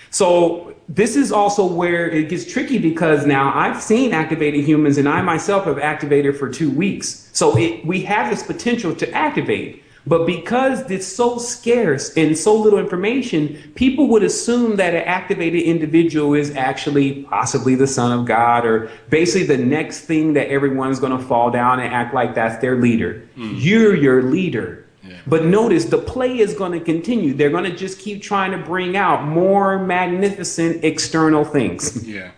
So this is also where it gets tricky, because now I've seen activated humans, and I myself have activated for 2 weeks. So we have this potential to activate, but because it's so scarce and so little information, people would assume that an activated individual is actually possibly the son of God, or basically the next thing that everyone's going to fall down and act like that's their leader. You're your leader. Yeah. But notice the play is going to continue. They're going to just keep trying to bring out more magnificent external things. Yeah.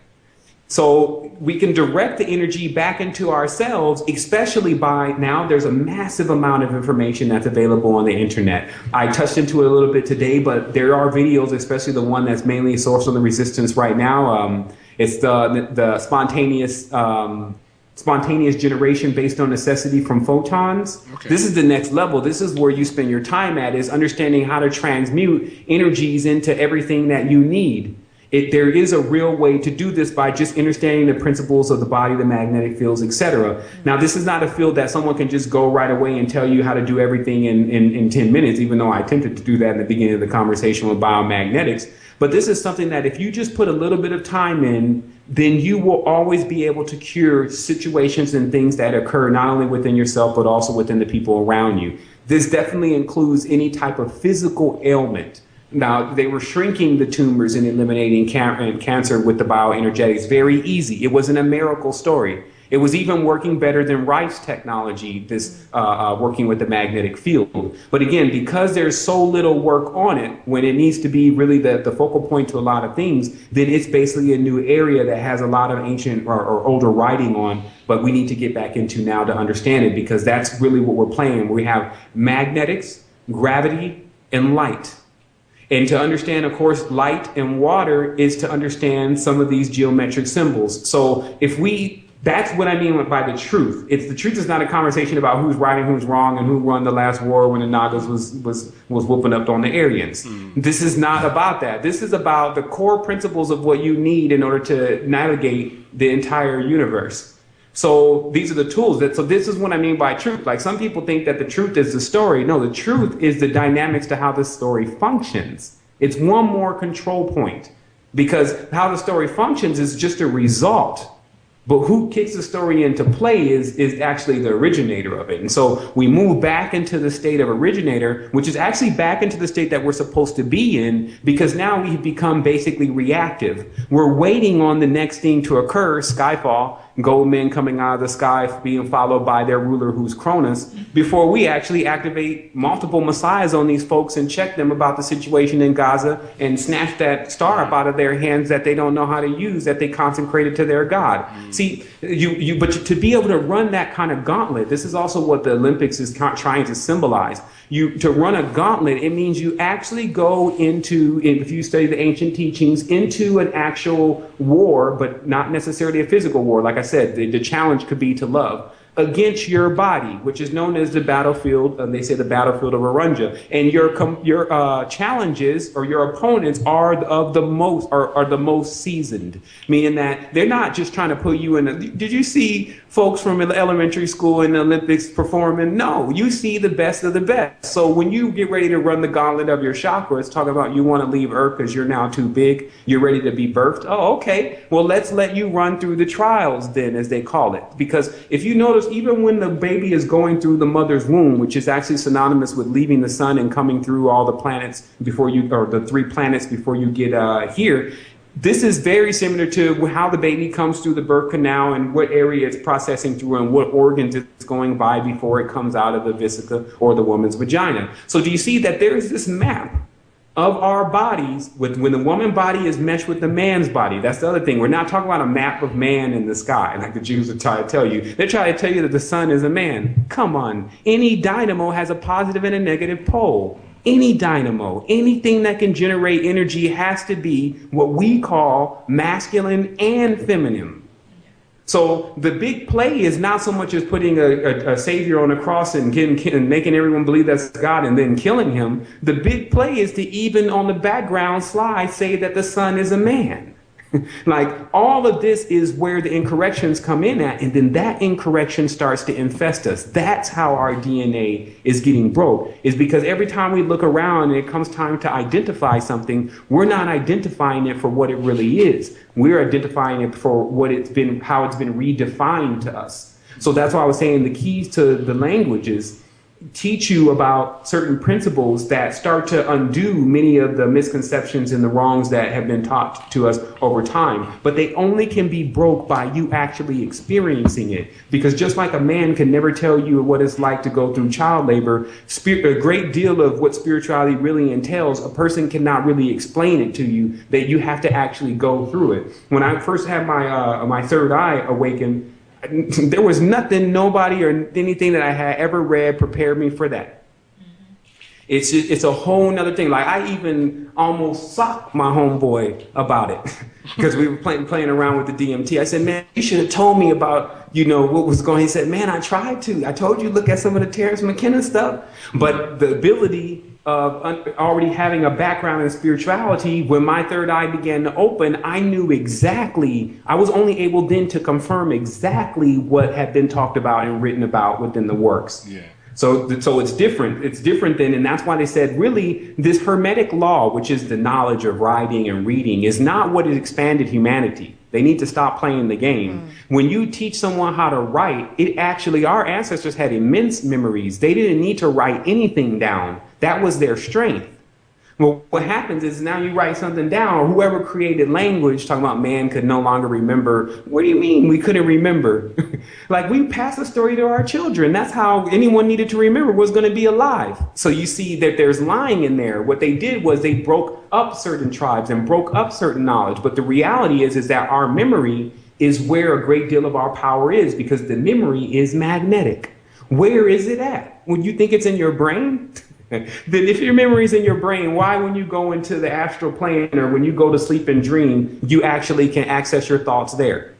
So we can direct the energy back into ourselves, especially by now there's a massive amount of information that's available on the internet. I touched into it a little bit today, but there are videos, especially the one that's mainly a source on the resistance right now. It's the spontaneous generation based on necessity from photons. Okay. This is the next level. This is where you spend your time at, is understanding how to transmute energies into everything that you need. There is a real way to do this by just understanding the principles of the body, the magnetic fields, etc. Now, this is not a field that someone can just go right away and tell you how to do everything in 10 minutes, even though I attempted to do that in the beginning of the conversation with biomagnetics. But this is something that if you just put a little bit of time in, then you will always be able to cure situations and things that occur not only within yourself, but also within the people around you. This definitely includes any type of physical ailment. Now, they were shrinking the tumors and eliminating cancer with the bioenergetics. Very easy. It wasn't a miracle story. It was even working better than Rice technology, this working with the magnetic field. But again, because there's so little work on it, when it needs to be really the focal point to a lot of things, then it's basically a new area that has a lot of ancient or older writing on, but we need to get back into now to understand it, because that's really what we're playing. We have magnetics, gravity, and light. And to understand, of course, light and water is to understand some of these geometric symbols. So that's what I mean by the truth. The truth is not a conversation about who's right and who's wrong and who won the last war when the Nagas was whooping up on the Aryans. This is not about that. This is about the core principles of what you need in order to navigate the entire universe. So these are the tools. So this is what I mean by truth. Like, some people think that the truth is the story. No, the truth is the dynamics to how the story functions. It's one more control point, because how the story functions is just a result. But who kicks the story into play is actually the originator of it. And so we move back into the state of originator, which is actually back into the state that we're supposed to be in, because now we've become basically reactive. We're waiting on the next thing to occur, Skyfall, gold men coming out of the sky being followed by their ruler, who's Cronus, before we actually activate multiple messiahs on these folks and check them about the situation in Gaza and snatch that star up out of their hands that they don't know how to use, that they consecrated to their God. See, but to be able to run that kind of gauntlet, this is also what the Olympics is trying to symbolize. To run a gauntlet, it means you actually go into, if you study the ancient teachings, into an actual war, but not necessarily a physical war. Like I said, the challenge could be to love against your body, which is known as the battlefield. They say the battlefield of Arunja. And your challenges or your opponents are the most seasoned, meaning that they're not just trying to put you in. Did you see folks from elementary school in the Olympics performing? No, you see the best of the best. So when you get ready to run the gauntlet of your chakras, talking about you want to leave Earth because you're now too big, you're ready to be birthed. Oh, okay. Well, let's let you run through the trials then, as they call it. Because if you notice, even when the baby is going through the mother's womb, which is actually synonymous with leaving the sun and coming through all the planets before you, or the 3 planets before you get here, this is very similar to how the baby comes through the birth canal and what area it's processing through and what organs it's going by before it comes out of the vesica or the woman's vagina. So do you see that there is this map of our bodies when the woman body is meshed with the man's body? That's the other thing. We're not talking about a map of man in the sky, like the Jews are trying to tell you. They're trying to tell you that the sun is a man. Come on. Any dynamo has a positive and a negative pole. Any dynamo, anything that can generate energy has to be what we call masculine and feminine. So the big play is not so much as putting a savior on a cross and making everyone believe that's God and then killing him. The big play is to even on the background slide say that the sun is a man. Like, all of this is where the incorrections come in at, and then that incorrection starts to infest us. That's how our DNA is getting broke, is because every time we look around and it comes time to identify something, we're not identifying it for what it really is. We're identifying it for what it's been, how it's been redefined to us. So that's why I was saying the keys to the languages teach you about certain principles that start to undo many of the misconceptions and the wrongs that have been taught to us over time. But they only can be broke by you actually experiencing it. Because just like a man can never tell you what it's like to go through child labor, a great deal of what spirituality really entails, a person cannot really explain it to you, that you have to actually go through it. When I first had my third eye awakened, there was nothing, nobody, or anything that I had ever read prepared me for that. It's a whole nother thing. Like, I even almost socked my homeboy about it because we were playing around with the DMT. I said, man, you should have told me about, what was going on. He said, man, I tried to. I told you, look at some of the Terrence McKenna stuff. But the ability already having a background in spirituality, when my third eye began to open, I knew exactly, I was only able then to confirm exactly what had been talked about and written about within the works. Yeah. So it's different. It's different then, and that's why they said, really, this Hermetic law, which is the knowledge of writing and reading, is not what has expanded humanity. They need to stop playing the game. When you teach someone how to write, it actually, our ancestors had immense memories. They didn't need to write anything down. That was their strength. Well, what happens is now you write something down, or whoever created language, talking about man could no longer remember. What do you mean we couldn't remember? Like, we pass a story to our children. That's how anyone needed to remember was going to be alive. So you see that there's lying in there. What they did was they broke up certain tribes and broke up certain knowledge. But the reality is that our memory is where a great deal of our power is, because the memory is magnetic. Where is it at? When you think it's in your brain? Then if your memory is in your brain, why when you go into the astral plane or when you go to sleep and dream, you actually can access your thoughts there?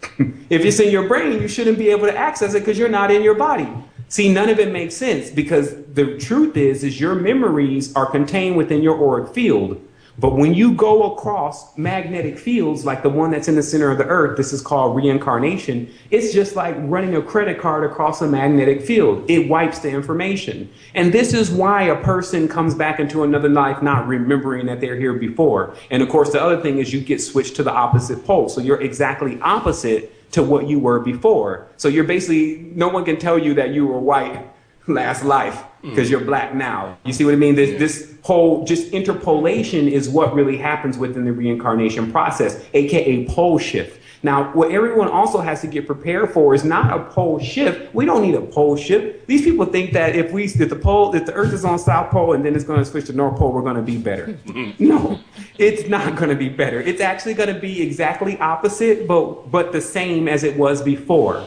If it's in your brain, you shouldn't be able to access it because you're not in your body. See, none of it makes sense, because the truth is your memories are contained within your auric field. But when you go across magnetic fields, like the one that's in the center of the earth, this is called reincarnation. It's just like running a credit card across a magnetic field. It wipes the information. And this is why a person comes back into another life not remembering that they're here before. And of course, the other thing is you get switched to the opposite pole. So you're exactly opposite to what you were before. So you're basically, no one can tell you that you were white last life because you're black now. You see what I mean? This whole just interpolation is what really happens within the reincarnation process, aka pole shift. Now, what everyone also has to get prepared for is not a pole shift. We don't need a pole shift. These people think that if the Earth is on South Pole and then it's going to switch to North Pole, we're going to be better. No, it's not going to be better. It's actually going to be exactly opposite, but the same as it was before.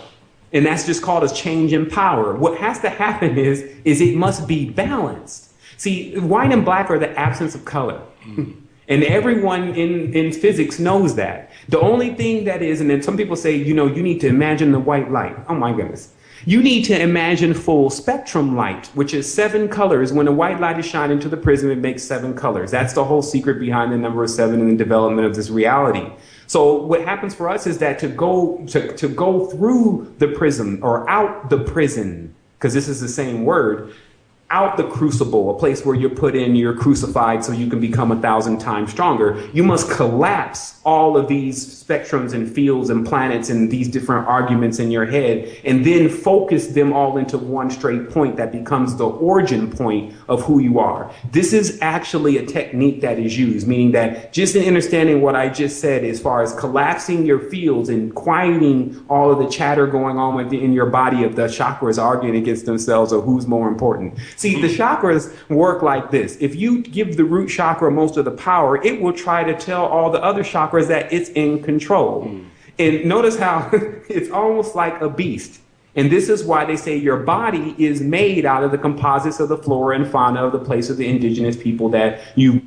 And that's just called a change in power. What has to happen is it must be balanced. See, white and black are the absence of color. And everyone in physics knows that. The only thing that is, and then some people say, you need to imagine the white light. Oh my goodness. You need to imagine full spectrum light, which is 7 colors. When a white light is shined into the prism, it makes 7 colors. That's the whole secret behind the number 7 in the development of this reality. So what happens for us is that to go through the prism, or out the prison, because this is the same word, out the crucible, a place where you're put in, you're crucified so you can become 1,000 times stronger. You must collapse all of these spectrums and fields and planets and these different arguments in your head, and then focus them all into one straight point that becomes the origin point of who you are. This is actually a technique that is used, meaning that just in understanding what I just said as far as collapsing your fields and quieting all of the chatter going on within your body of the chakras arguing against themselves or who's more important. See, the chakras work like this. If you give the root chakra most of the power, it will try to tell all the other chakras that it's in control. And notice how it's almost like a beast. And this is why they say your body is made out of the composites of the flora and fauna of the place of the indigenous people where you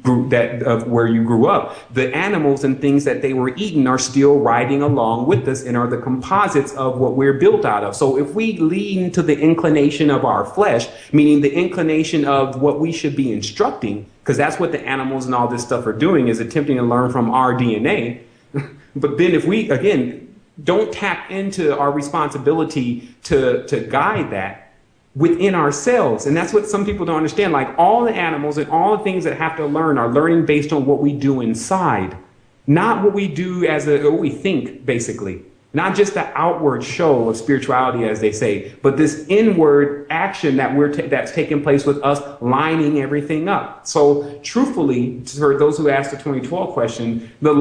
grew up. The animals and things that they were eating are still riding along with us and are the composites of what we're built out of. So if we lean to the inclination of our flesh, meaning the inclination of what we should be instructing, because that's what the animals and all this stuff are doing, is attempting to learn from our DNA. But then if we, again, don't tap into our responsibility to guide that within ourselves. And that's what some people don't understand. Like, all the animals and all the things that have to learn are learning based on what we do inside, not what we do what we think, basically. Not just the outward show of spirituality, as they say, but this inward action that's taking place with us lining everything up. So truthfully, for those who asked the 2012 question, the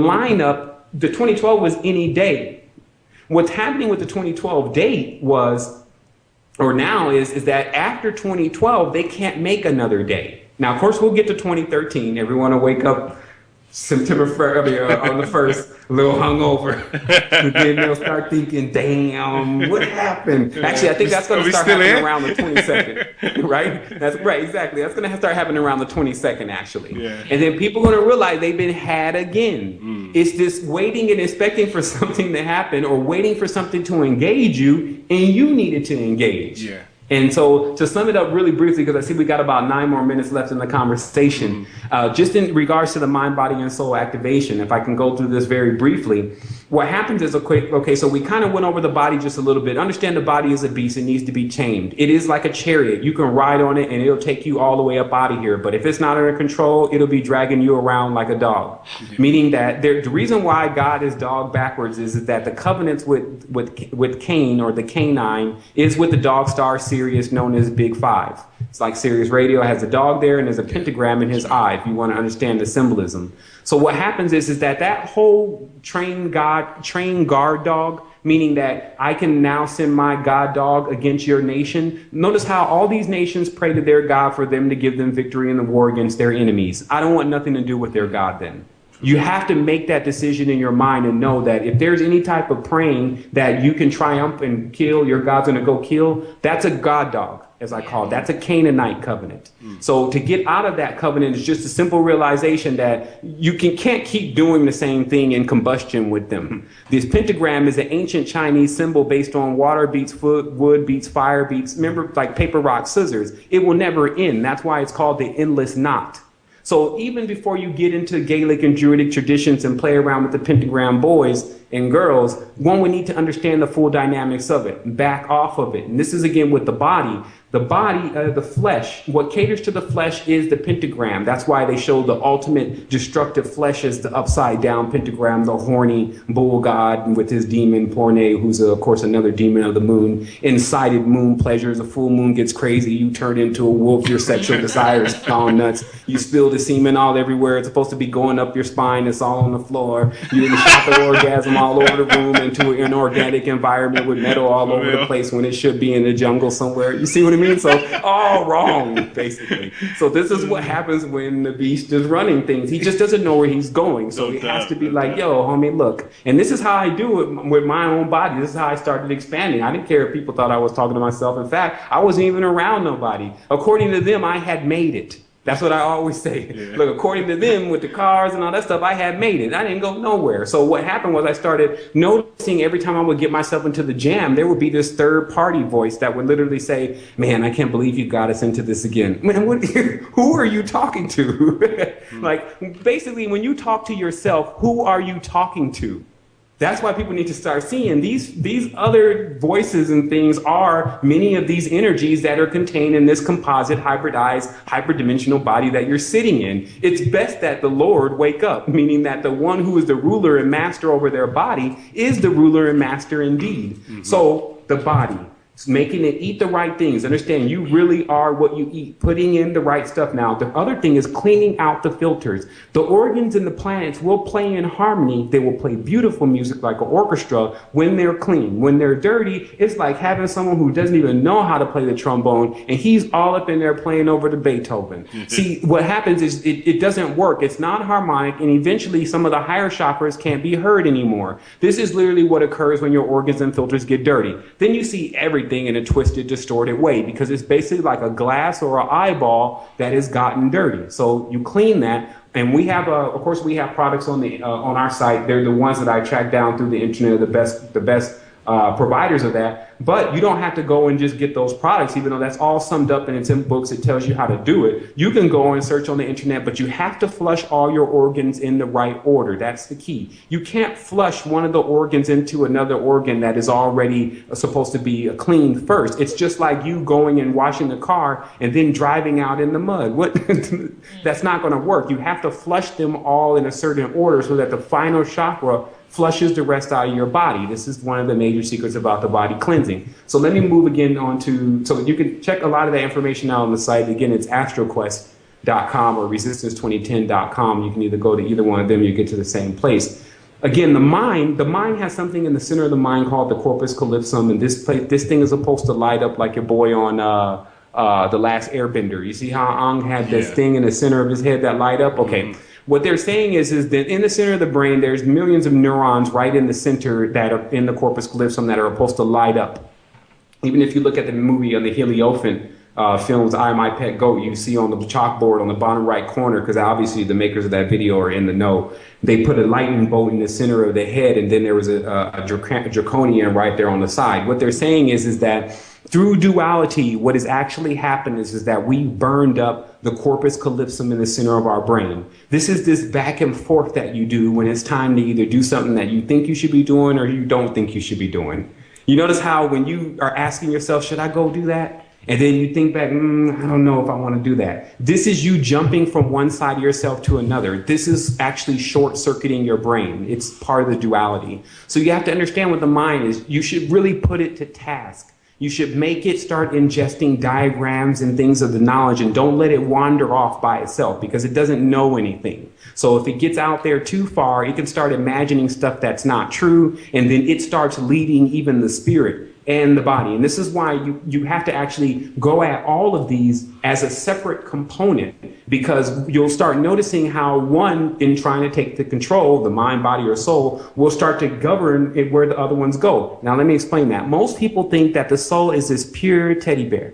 2012 was any day. What's happening with the 2012 date is that after 2012, they can't make another day. Now, of course, we'll get to 2013. Everyone will wake up September 1st, on the 1st, a little hungover. And then they'll start thinking, damn, what happened? Actually, I think that's going to start happening around the 22nd, right? That's right, exactly. That's going to start happening around the 22nd, actually. Yeah. And then people are going to realize they've been had again. It's this waiting and expecting for something to happen, or waiting for something to engage you, and you needed to engage. Yeah. And so to sum it up really briefly, because I see we got about 9 more minutes left in the conversation, just in regards to the mind, body, and soul activation, if I can go through this very briefly, what happens is, okay, so we kind of went over the body just a little bit. Understand the body is a beast. It needs to be tamed. It is like a chariot. You can ride on it and it'll take you all the way up out of here. But if it's not under control, it'll be dragging you around like a dog. Meaning that the reason why God is dog backwards is that the covenants with Cain, or the canine, is with the dog star Sirius, known as Big Five. It's like Sirius Radio has a dog there, and there's a pentagram in his eye, if you want to understand the symbolism. So what happens is that whole train guard dog, meaning that I can now send my God dog against your nation. Notice how all these nations pray to their God for them to give them victory in the war against their enemies. I don't want nothing to do with their God then. You have to make that decision in your mind and know that if there's any type of praying that you can triumph and kill, your God's going to go kill, that's a God dog, as I call it. That's a Canaanite covenant. So to get out of that covenant is just a simple realization that you can't keep doing the same thing in combustion with them. This pentagram is an ancient Chinese symbol based on water beats wood beats fire beats, remember, like paper, rock, scissors. It will never end. That's why it's called the endless knot. So even before you get into Gaelic and Druidic traditions and play around with the pentagram boys and girls, one would need to understand the full dynamics of it, back off of it. And this is again with the body. The body, the flesh, what caters to the flesh is the pentagram. That's why they show the ultimate destructive flesh as the upside down pentagram, the horny bull god with his demon Porne, who's of course another demon of the moon. Incited moon pleasures. A full moon gets crazy. You turn into a wolf. Your sexual desires gone nuts. You spill the semen all everywhere. It's supposed to be going up your spine. It's all on the floor. You shot the orgasm all over the room into an inorganic environment with metal all over the place when it should be in the jungle somewhere. You see what I mean? So all wrong, basically. So this is what happens when the beast is running things. He just doesn't know where he's going. So he has to be like, yo, homie, look. And this is how I do it with my own body. This is how I started expanding. I didn't care if people thought I was talking to myself. In fact, I wasn't even around nobody. According to them, I had made it. That's what I always say. Yeah. Look, according to them, with the cars and all that stuff, I had made it. I didn't go nowhere. So what happened was I started noticing every time I would get myself into the jam, there would be this third party voice that would literally say, man, I can't believe you got us into this again. Man, who are you talking to? Like, basically, when you talk to yourself, who are you talking to? That's why people need to start seeing these other voices and things are many of these energies that are contained in this composite, hybridized, hyperdimensional body that you're sitting in. It's best that the Lord wake up, meaning that the one who is the ruler and master over their body is the ruler and master indeed. So the body. Making it eat the right things. Understand, you really are what you eat. Putting in the right stuff. Now, the other thing is cleaning out the filters. The organs and the planets will play in harmony. They will play beautiful music like an orchestra when they're clean. When they're dirty, it's like having someone who doesn't even know how to play the trombone and he's all up in there playing over the Beethoven. See, what happens is it doesn't work. It's not harmonic, and eventually some of the higher chakras can't be heard anymore. This is literally what occurs when your organs and filters get dirty. Then you see everything in a twisted, distorted way because it's basically like a glass or an eyeball that has gotten dirty. So you clean that, and we have, of course, we have products on our site. They're the ones that I track down through the internet, the best providers of that. But you don't have to go and just get those products, even though that's all summed up and it's in books. It tells you how to do it. You can go and search on the internet, but you have to flush all your organs in the right order. That's the key. You can't flush one of the organs into another organ that is already supposed to be clean first. It's just like you going and washing the car and then driving out in the mud. That's not going to work. You have to flush them all in a certain order so that the final chakra flushes the rest out of your body. This is one of the major secrets about the body cleansing. So let me move again on to, so you can check a lot of that information out on the site. Again, it's astroquest.com or resistance2010.com. You can either go to either one of them, you get to the same place. Again, the mind has something in the center of the mind called the corpus callosum, and this thing is supposed to light up like your boy on The Last Airbender. You see how Aang had this thing in the center of his head that light up? Okay. What they're saying is that in the center of the brain, there's millions of neurons right in the center that are in the corpus callosum that are supposed to light up. Even if you look at the movie on the Heliophant films, I, My Pet Goat, you see on the chalkboard on the bottom right corner, because obviously the makers of that video are in the know, they put a lightning bolt in the center of the head, and then there was a draconian right there on the side. What they're saying is that Through duality, what has actually happened is that we burned up the corpus callosum in the center of our brain. This is this back and forth that you do when it's time to either do something that you think you should be doing or you don't think you should be doing. You notice how when you are asking yourself, should I go do that? And then you think back, I don't know if I want to do that. This is you jumping from one side of yourself to another. This is actually short-circuiting your brain. It's part of the duality. So you have to understand what the mind is. You should really put it to task. You should make it start ingesting diagrams and things of the knowledge, and don't let it wander off by itself because it doesn't know anything. So if it gets out there too far, it can start imagining stuff that's not true, and then it starts leading even the spirit and the body. And this is why you have to actually go at all of these as a separate component, because you'll start noticing how one, in trying to take the control, the mind, body, or soul, will start to govern it where the other ones go. Now, let me explain that. Most people think that the soul is this pure teddy bear.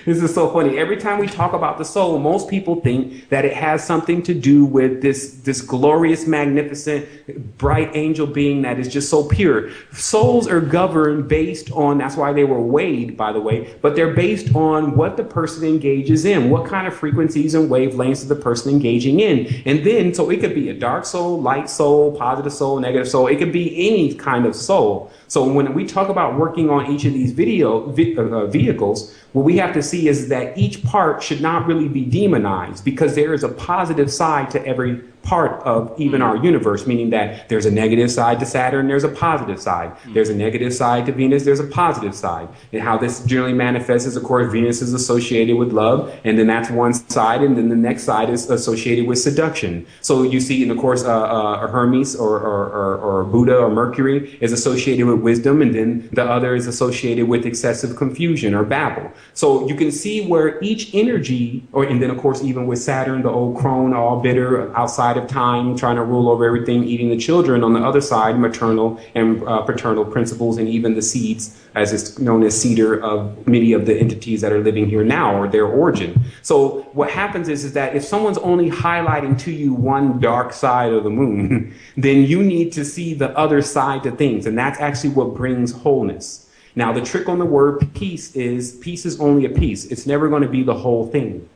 This is so funny. Every time we talk about the soul, most people think that it has something to do with this glorious, magnificent, bright angel being that is just so pure. Souls are governed based on, that's why they were weighed, by the way, but they're based on what the person engages in, what kind of frequencies and wavelengths is the person engaging in. And then, so it could be a dark soul, light soul, positive soul, negative soul. It could be any kind of soul. So when we talk about working on each of these vehicles, what we have to see is that each part should not really be demonized, because there is a positive side to every part of even our universe, meaning that there's a negative side to Saturn, there's a positive side. There's a negative side to Venus, there's a positive side. And how this generally manifests is, of course, Venus is associated with love, and then that's one side, and then the next side is associated with seduction. So you see, and of course, Hermes or Buddha or Mercury is associated with wisdom, and then the other is associated with excessive confusion or babble. So you can see where each energy, and then of course even with Saturn, the old crone, all bitter, outside of time, trying to rule over everything, eating the children. On the other side, maternal and paternal principles, and even the seeds, as it's known as cedar, of many of the entities that are living here now, or their origin. So what happens is that if someone's only highlighting to you one dark side of the moon, then you need to see the other side to things, and that's actually what brings wholeness. Now, the trick on the word peace is only a piece. It's never going to be the whole thing.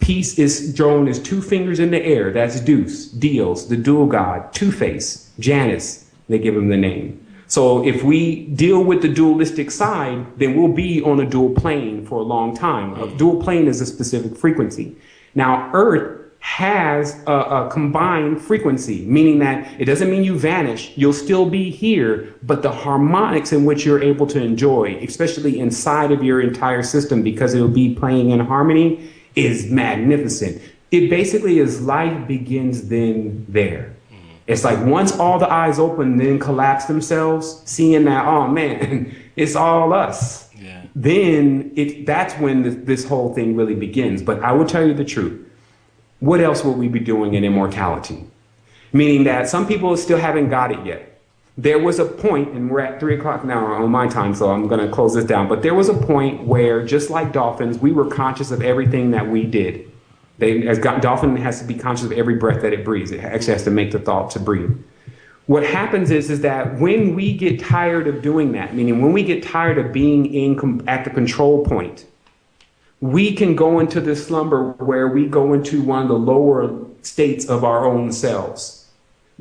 Peace is drawn as two fingers in the air. That's Deuce, Dios, the dual god, Two-Face, Janus. They give him the name. So if we deal with the dualistic side, then we'll be on a dual plane for a long time. A dual plane is a specific frequency. Now, Earth has a combined frequency, meaning that it doesn't mean you vanish. You'll still be here, but the harmonics in which you're able to enjoy, especially inside of your entire system, because it'll be playing in harmony, is magnificent. It basically is life begins then there. It's like once all the eyes open, then collapse themselves, seeing that, oh man, it's all us. Yeah. Then that's when this whole thing really begins. But I will tell you the truth. What else will we be doing in immortality? Meaning that some people still haven't got it yet. There was a point, and we're at 3 o'clock now on my time, so I'm going to close this down. But there was a point where, just like dolphins, we were conscious of everything that we did. Dolphin has to be conscious of every breath that it breathes. It actually has to make the thought to breathe. What happens is that when we get tired of doing that, meaning when we get tired of being at the control point, we can go into this slumber where we go into one of the lower states of our own selves.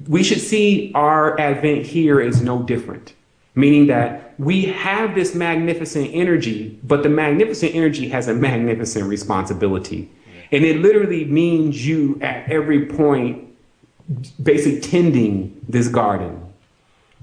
We should see our advent here as no different, meaning that we have this magnificent energy, but the magnificent energy has a magnificent responsibility. And it literally means you at every point basically tending this garden,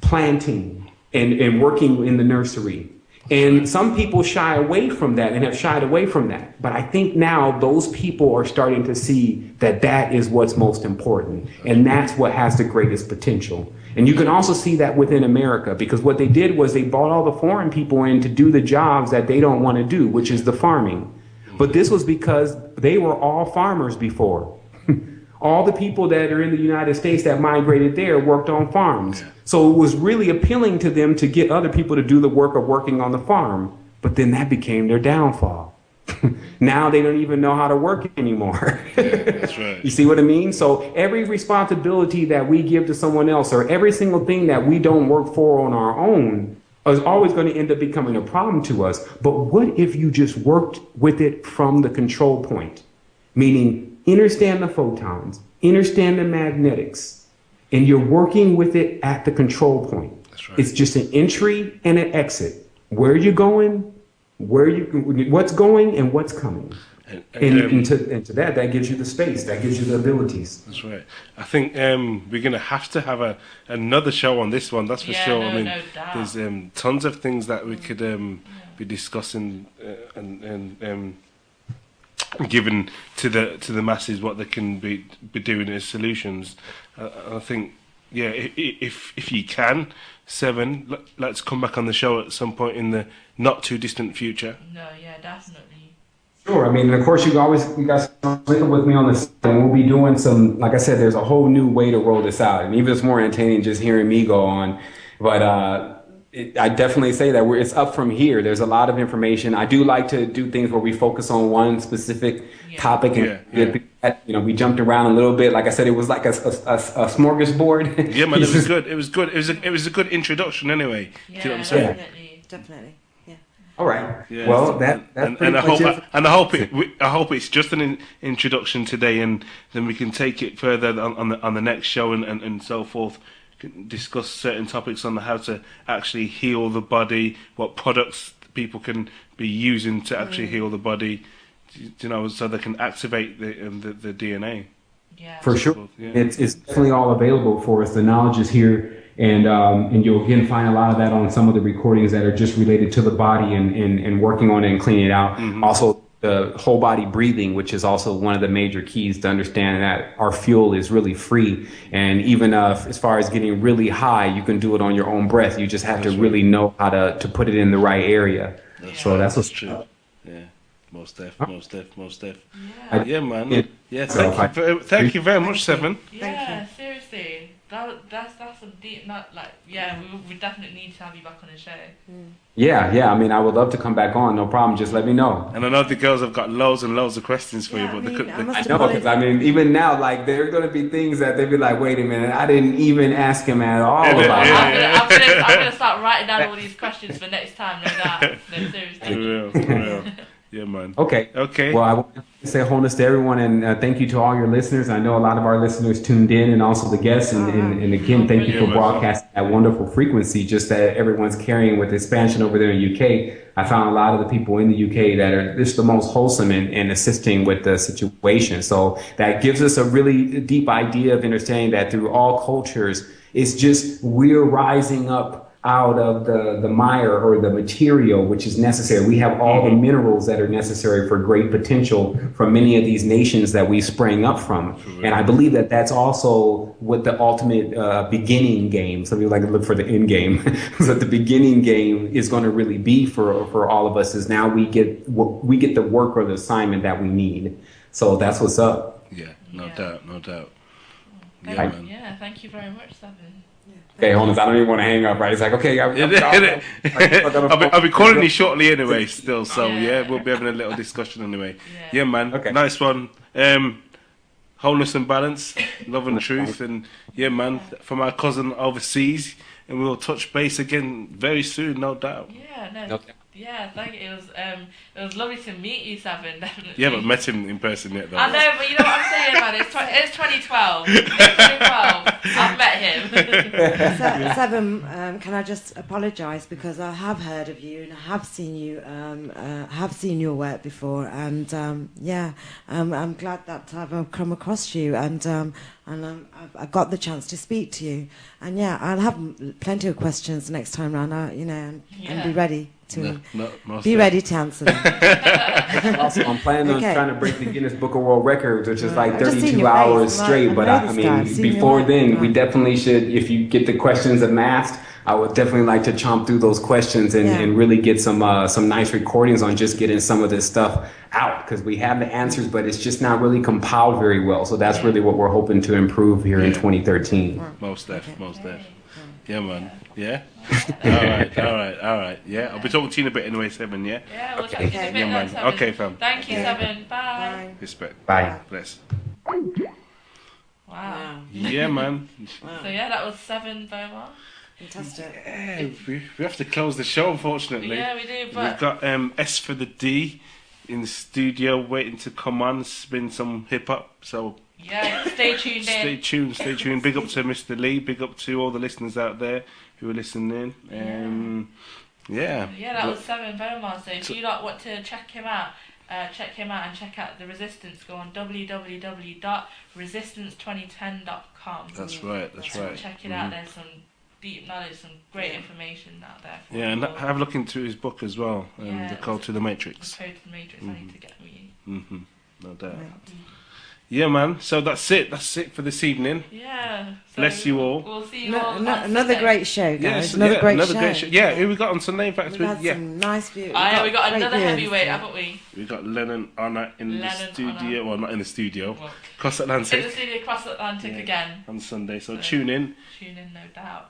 planting and working in the nursery. And some people shy away from that and have shied away from that. But I think now those people are starting to see that that is what's most important. And that's what has the greatest potential. And you can also see that within America, because what they did was they brought all the foreign people in to do the jobs that they don't want to do, which is the farming. But this was because they were all farmers before. All the people that are in the United States that migrated there worked on farms. So it was really appealing to them to get other people to do the work of working on the farm. But then that became their downfall. Now they don't even know how to work anymore. That's right. You see what I mean? So every responsibility that we give to someone else, or every single thing that we don't work for on our own, is always going to end up becoming a problem to us. But what if you just worked with it from the control point? Meaning, understand the photons, understand the magnetics, and you're working with it at the control point. That's right. It's just an entry and an exit. Where are you going? What's going and what's coming? And to that gives you the space, that gives you the abilities. That's right. I think we're going to have another show on this one, that's for sure. No, I mean, no doubt. there's tons of things that we could be discussing and given to the masses what they can be doing as solutions. I think, yeah, if you can, Sevan, let's come back on the show at some point in the not too distant future. No, yeah, definitely. Sure. I mean, of course, you guys link up with me on this, and we'll be doing some. Like I said, there's a whole new way to roll this out, and even it's more entertaining just hearing me go on. But I definitely say that it's up from here. There's a lot of information. I do like to do things where we focus on one specific topic, and we jumped around a little bit. Like I said, it was like a smorgasbord. Yeah, man, it was good. It was good. It was a good introduction, anyway. Yeah, do you know what I'm saying? Definitely. All right. Yeah. Well, that's I hope it's just an introduction today, and then we can take it further on the next show and so forth. Discuss certain topics on how to actually heal the body, what products people can be using to actually heal the body, so they can activate the DNA. Yeah. For sure. Yeah. It's definitely all available for us. The knowledge is here. And you'll again find a lot of that on some of the recordings that are just related to the body and working on it and cleaning it out. Mm-hmm. Also, the whole body breathing, which is also one of the major keys to understand that our fuel is really free. And even as far as getting really high, you can do it on your own breath. You just have to really know how to put it in the right area. That's what's true. Yeah. Most def. Yeah, man. Thank you very much, Sevan. Yeah, seriously. That's some deep. We definitely need to have you back on the show. Yeah. I mean, I would love to come back on. No problem. Just let me know. And I know the girls have got loads and loads of questions for you, but I know, because I mean, even now, like, there are going to be things that they'd be like, "Wait a minute, I didn't even ask him at all about." I'm gonna start writing down all these questions for next time. No doubt. No, seriously. For real. Yeah, man. Okay. Well, I want to say wholeness to everyone, and thank you to all your listeners. I know a lot of our listeners tuned in, and also the guests. And again, thank you for broadcasting that wonderful frequency just that everyone's carrying with expansion over there in the UK. I found a lot of the people in the UK that are just the most wholesome in assisting with the situation. So that gives us a really deep idea of understanding that through all cultures, it's just we're rising up out of the mire or the material which is necessary. We have all the minerals that are necessary for great potential from many of these nations that we sprang up from. And I believe that that's also what the ultimate beginning game, some people like to look for the end game, but the beginning game is going to really be for all of us is now we get the work or the assignment that we need. So that's what's up. Yeah, no doubt. Yeah, thank you very much, Sevan. Okay, hold on. I don't even want to hang up, right? It's like, okay, I'll be calling you shortly anyway, still. So, we'll be having a little discussion anyway. Yeah, man. Okay. Nice one. Wholeness and balance, love and truth. And, yeah, man, from our cousin overseas. And we'll touch base again very soon, no doubt. Yeah, no. Yeah, thank you. It was lovely to meet you, Sevan. Definitely. You haven't met him in person yet, though. I know, but you know what I'm saying, man. It's 2012. It's 2012. I've met him. Sevan, can I just apologise because I have heard of you and I have seen you, have seen your work before, and I'm glad that I've come across you and I got the chance to speak to you, and I'll have plenty of questions next time round, and be ready to ready to answer them. Also, I'm planning on trying to break the Guinness Book of World Records, which is like 32 hours straight. But I mean, before then, we definitely should. If you get the questions amassed, I would definitely like to chomp through those questions and really get some nice recordings on just getting some of this stuff out, because we have the answers, but it's just not really compiled very well. So that's really what we're hoping to improve here in 2013. Most def. Yeah, man. Yeah. All right. Yeah, I'll be talking to you in a bit anyway, Sevan. Yeah. Yeah, we'll talk to you in a bit. Yeah, man. Sevan. Okay, fam. Thank you, Sevan. Bye. Respect. Bye. Bless. Wow. Yeah, man. So that was Sevan Bomar. Fantastic. Yeah, we have to close the show, unfortunately. Yeah, we do. But we've got S for the D in the studio waiting to come on, spin some hip hop. So yeah, stay tuned in. Stay tuned. Big up to Mr. Lee. Big up to all the listeners out there who are listening. Yeah, that was Sevan Bomar. So if you lot want to check him out and check out The Resistance, go on www.resistance2010.com. That's right. Check it out. There's some deep knowledge, some great information out there. And have a look into his book as well, The Code to the Matrix. The Code to the Matrix. I need to get reading. No doubt. Yeah, man. So that's it. That's it for this evening. Yeah. So bless you all. We'll see you all. Another great show, guys. Yes, another great show. Yeah, who we got on Sunday? In fact, we had some nice views. We got another heavyweight, haven't we? We got Lennon Honor in the studio. Well, not in the studio. Cross Atlantic. In the studio, Cross Atlantic again on Sunday. So tune in. Tune in, no doubt.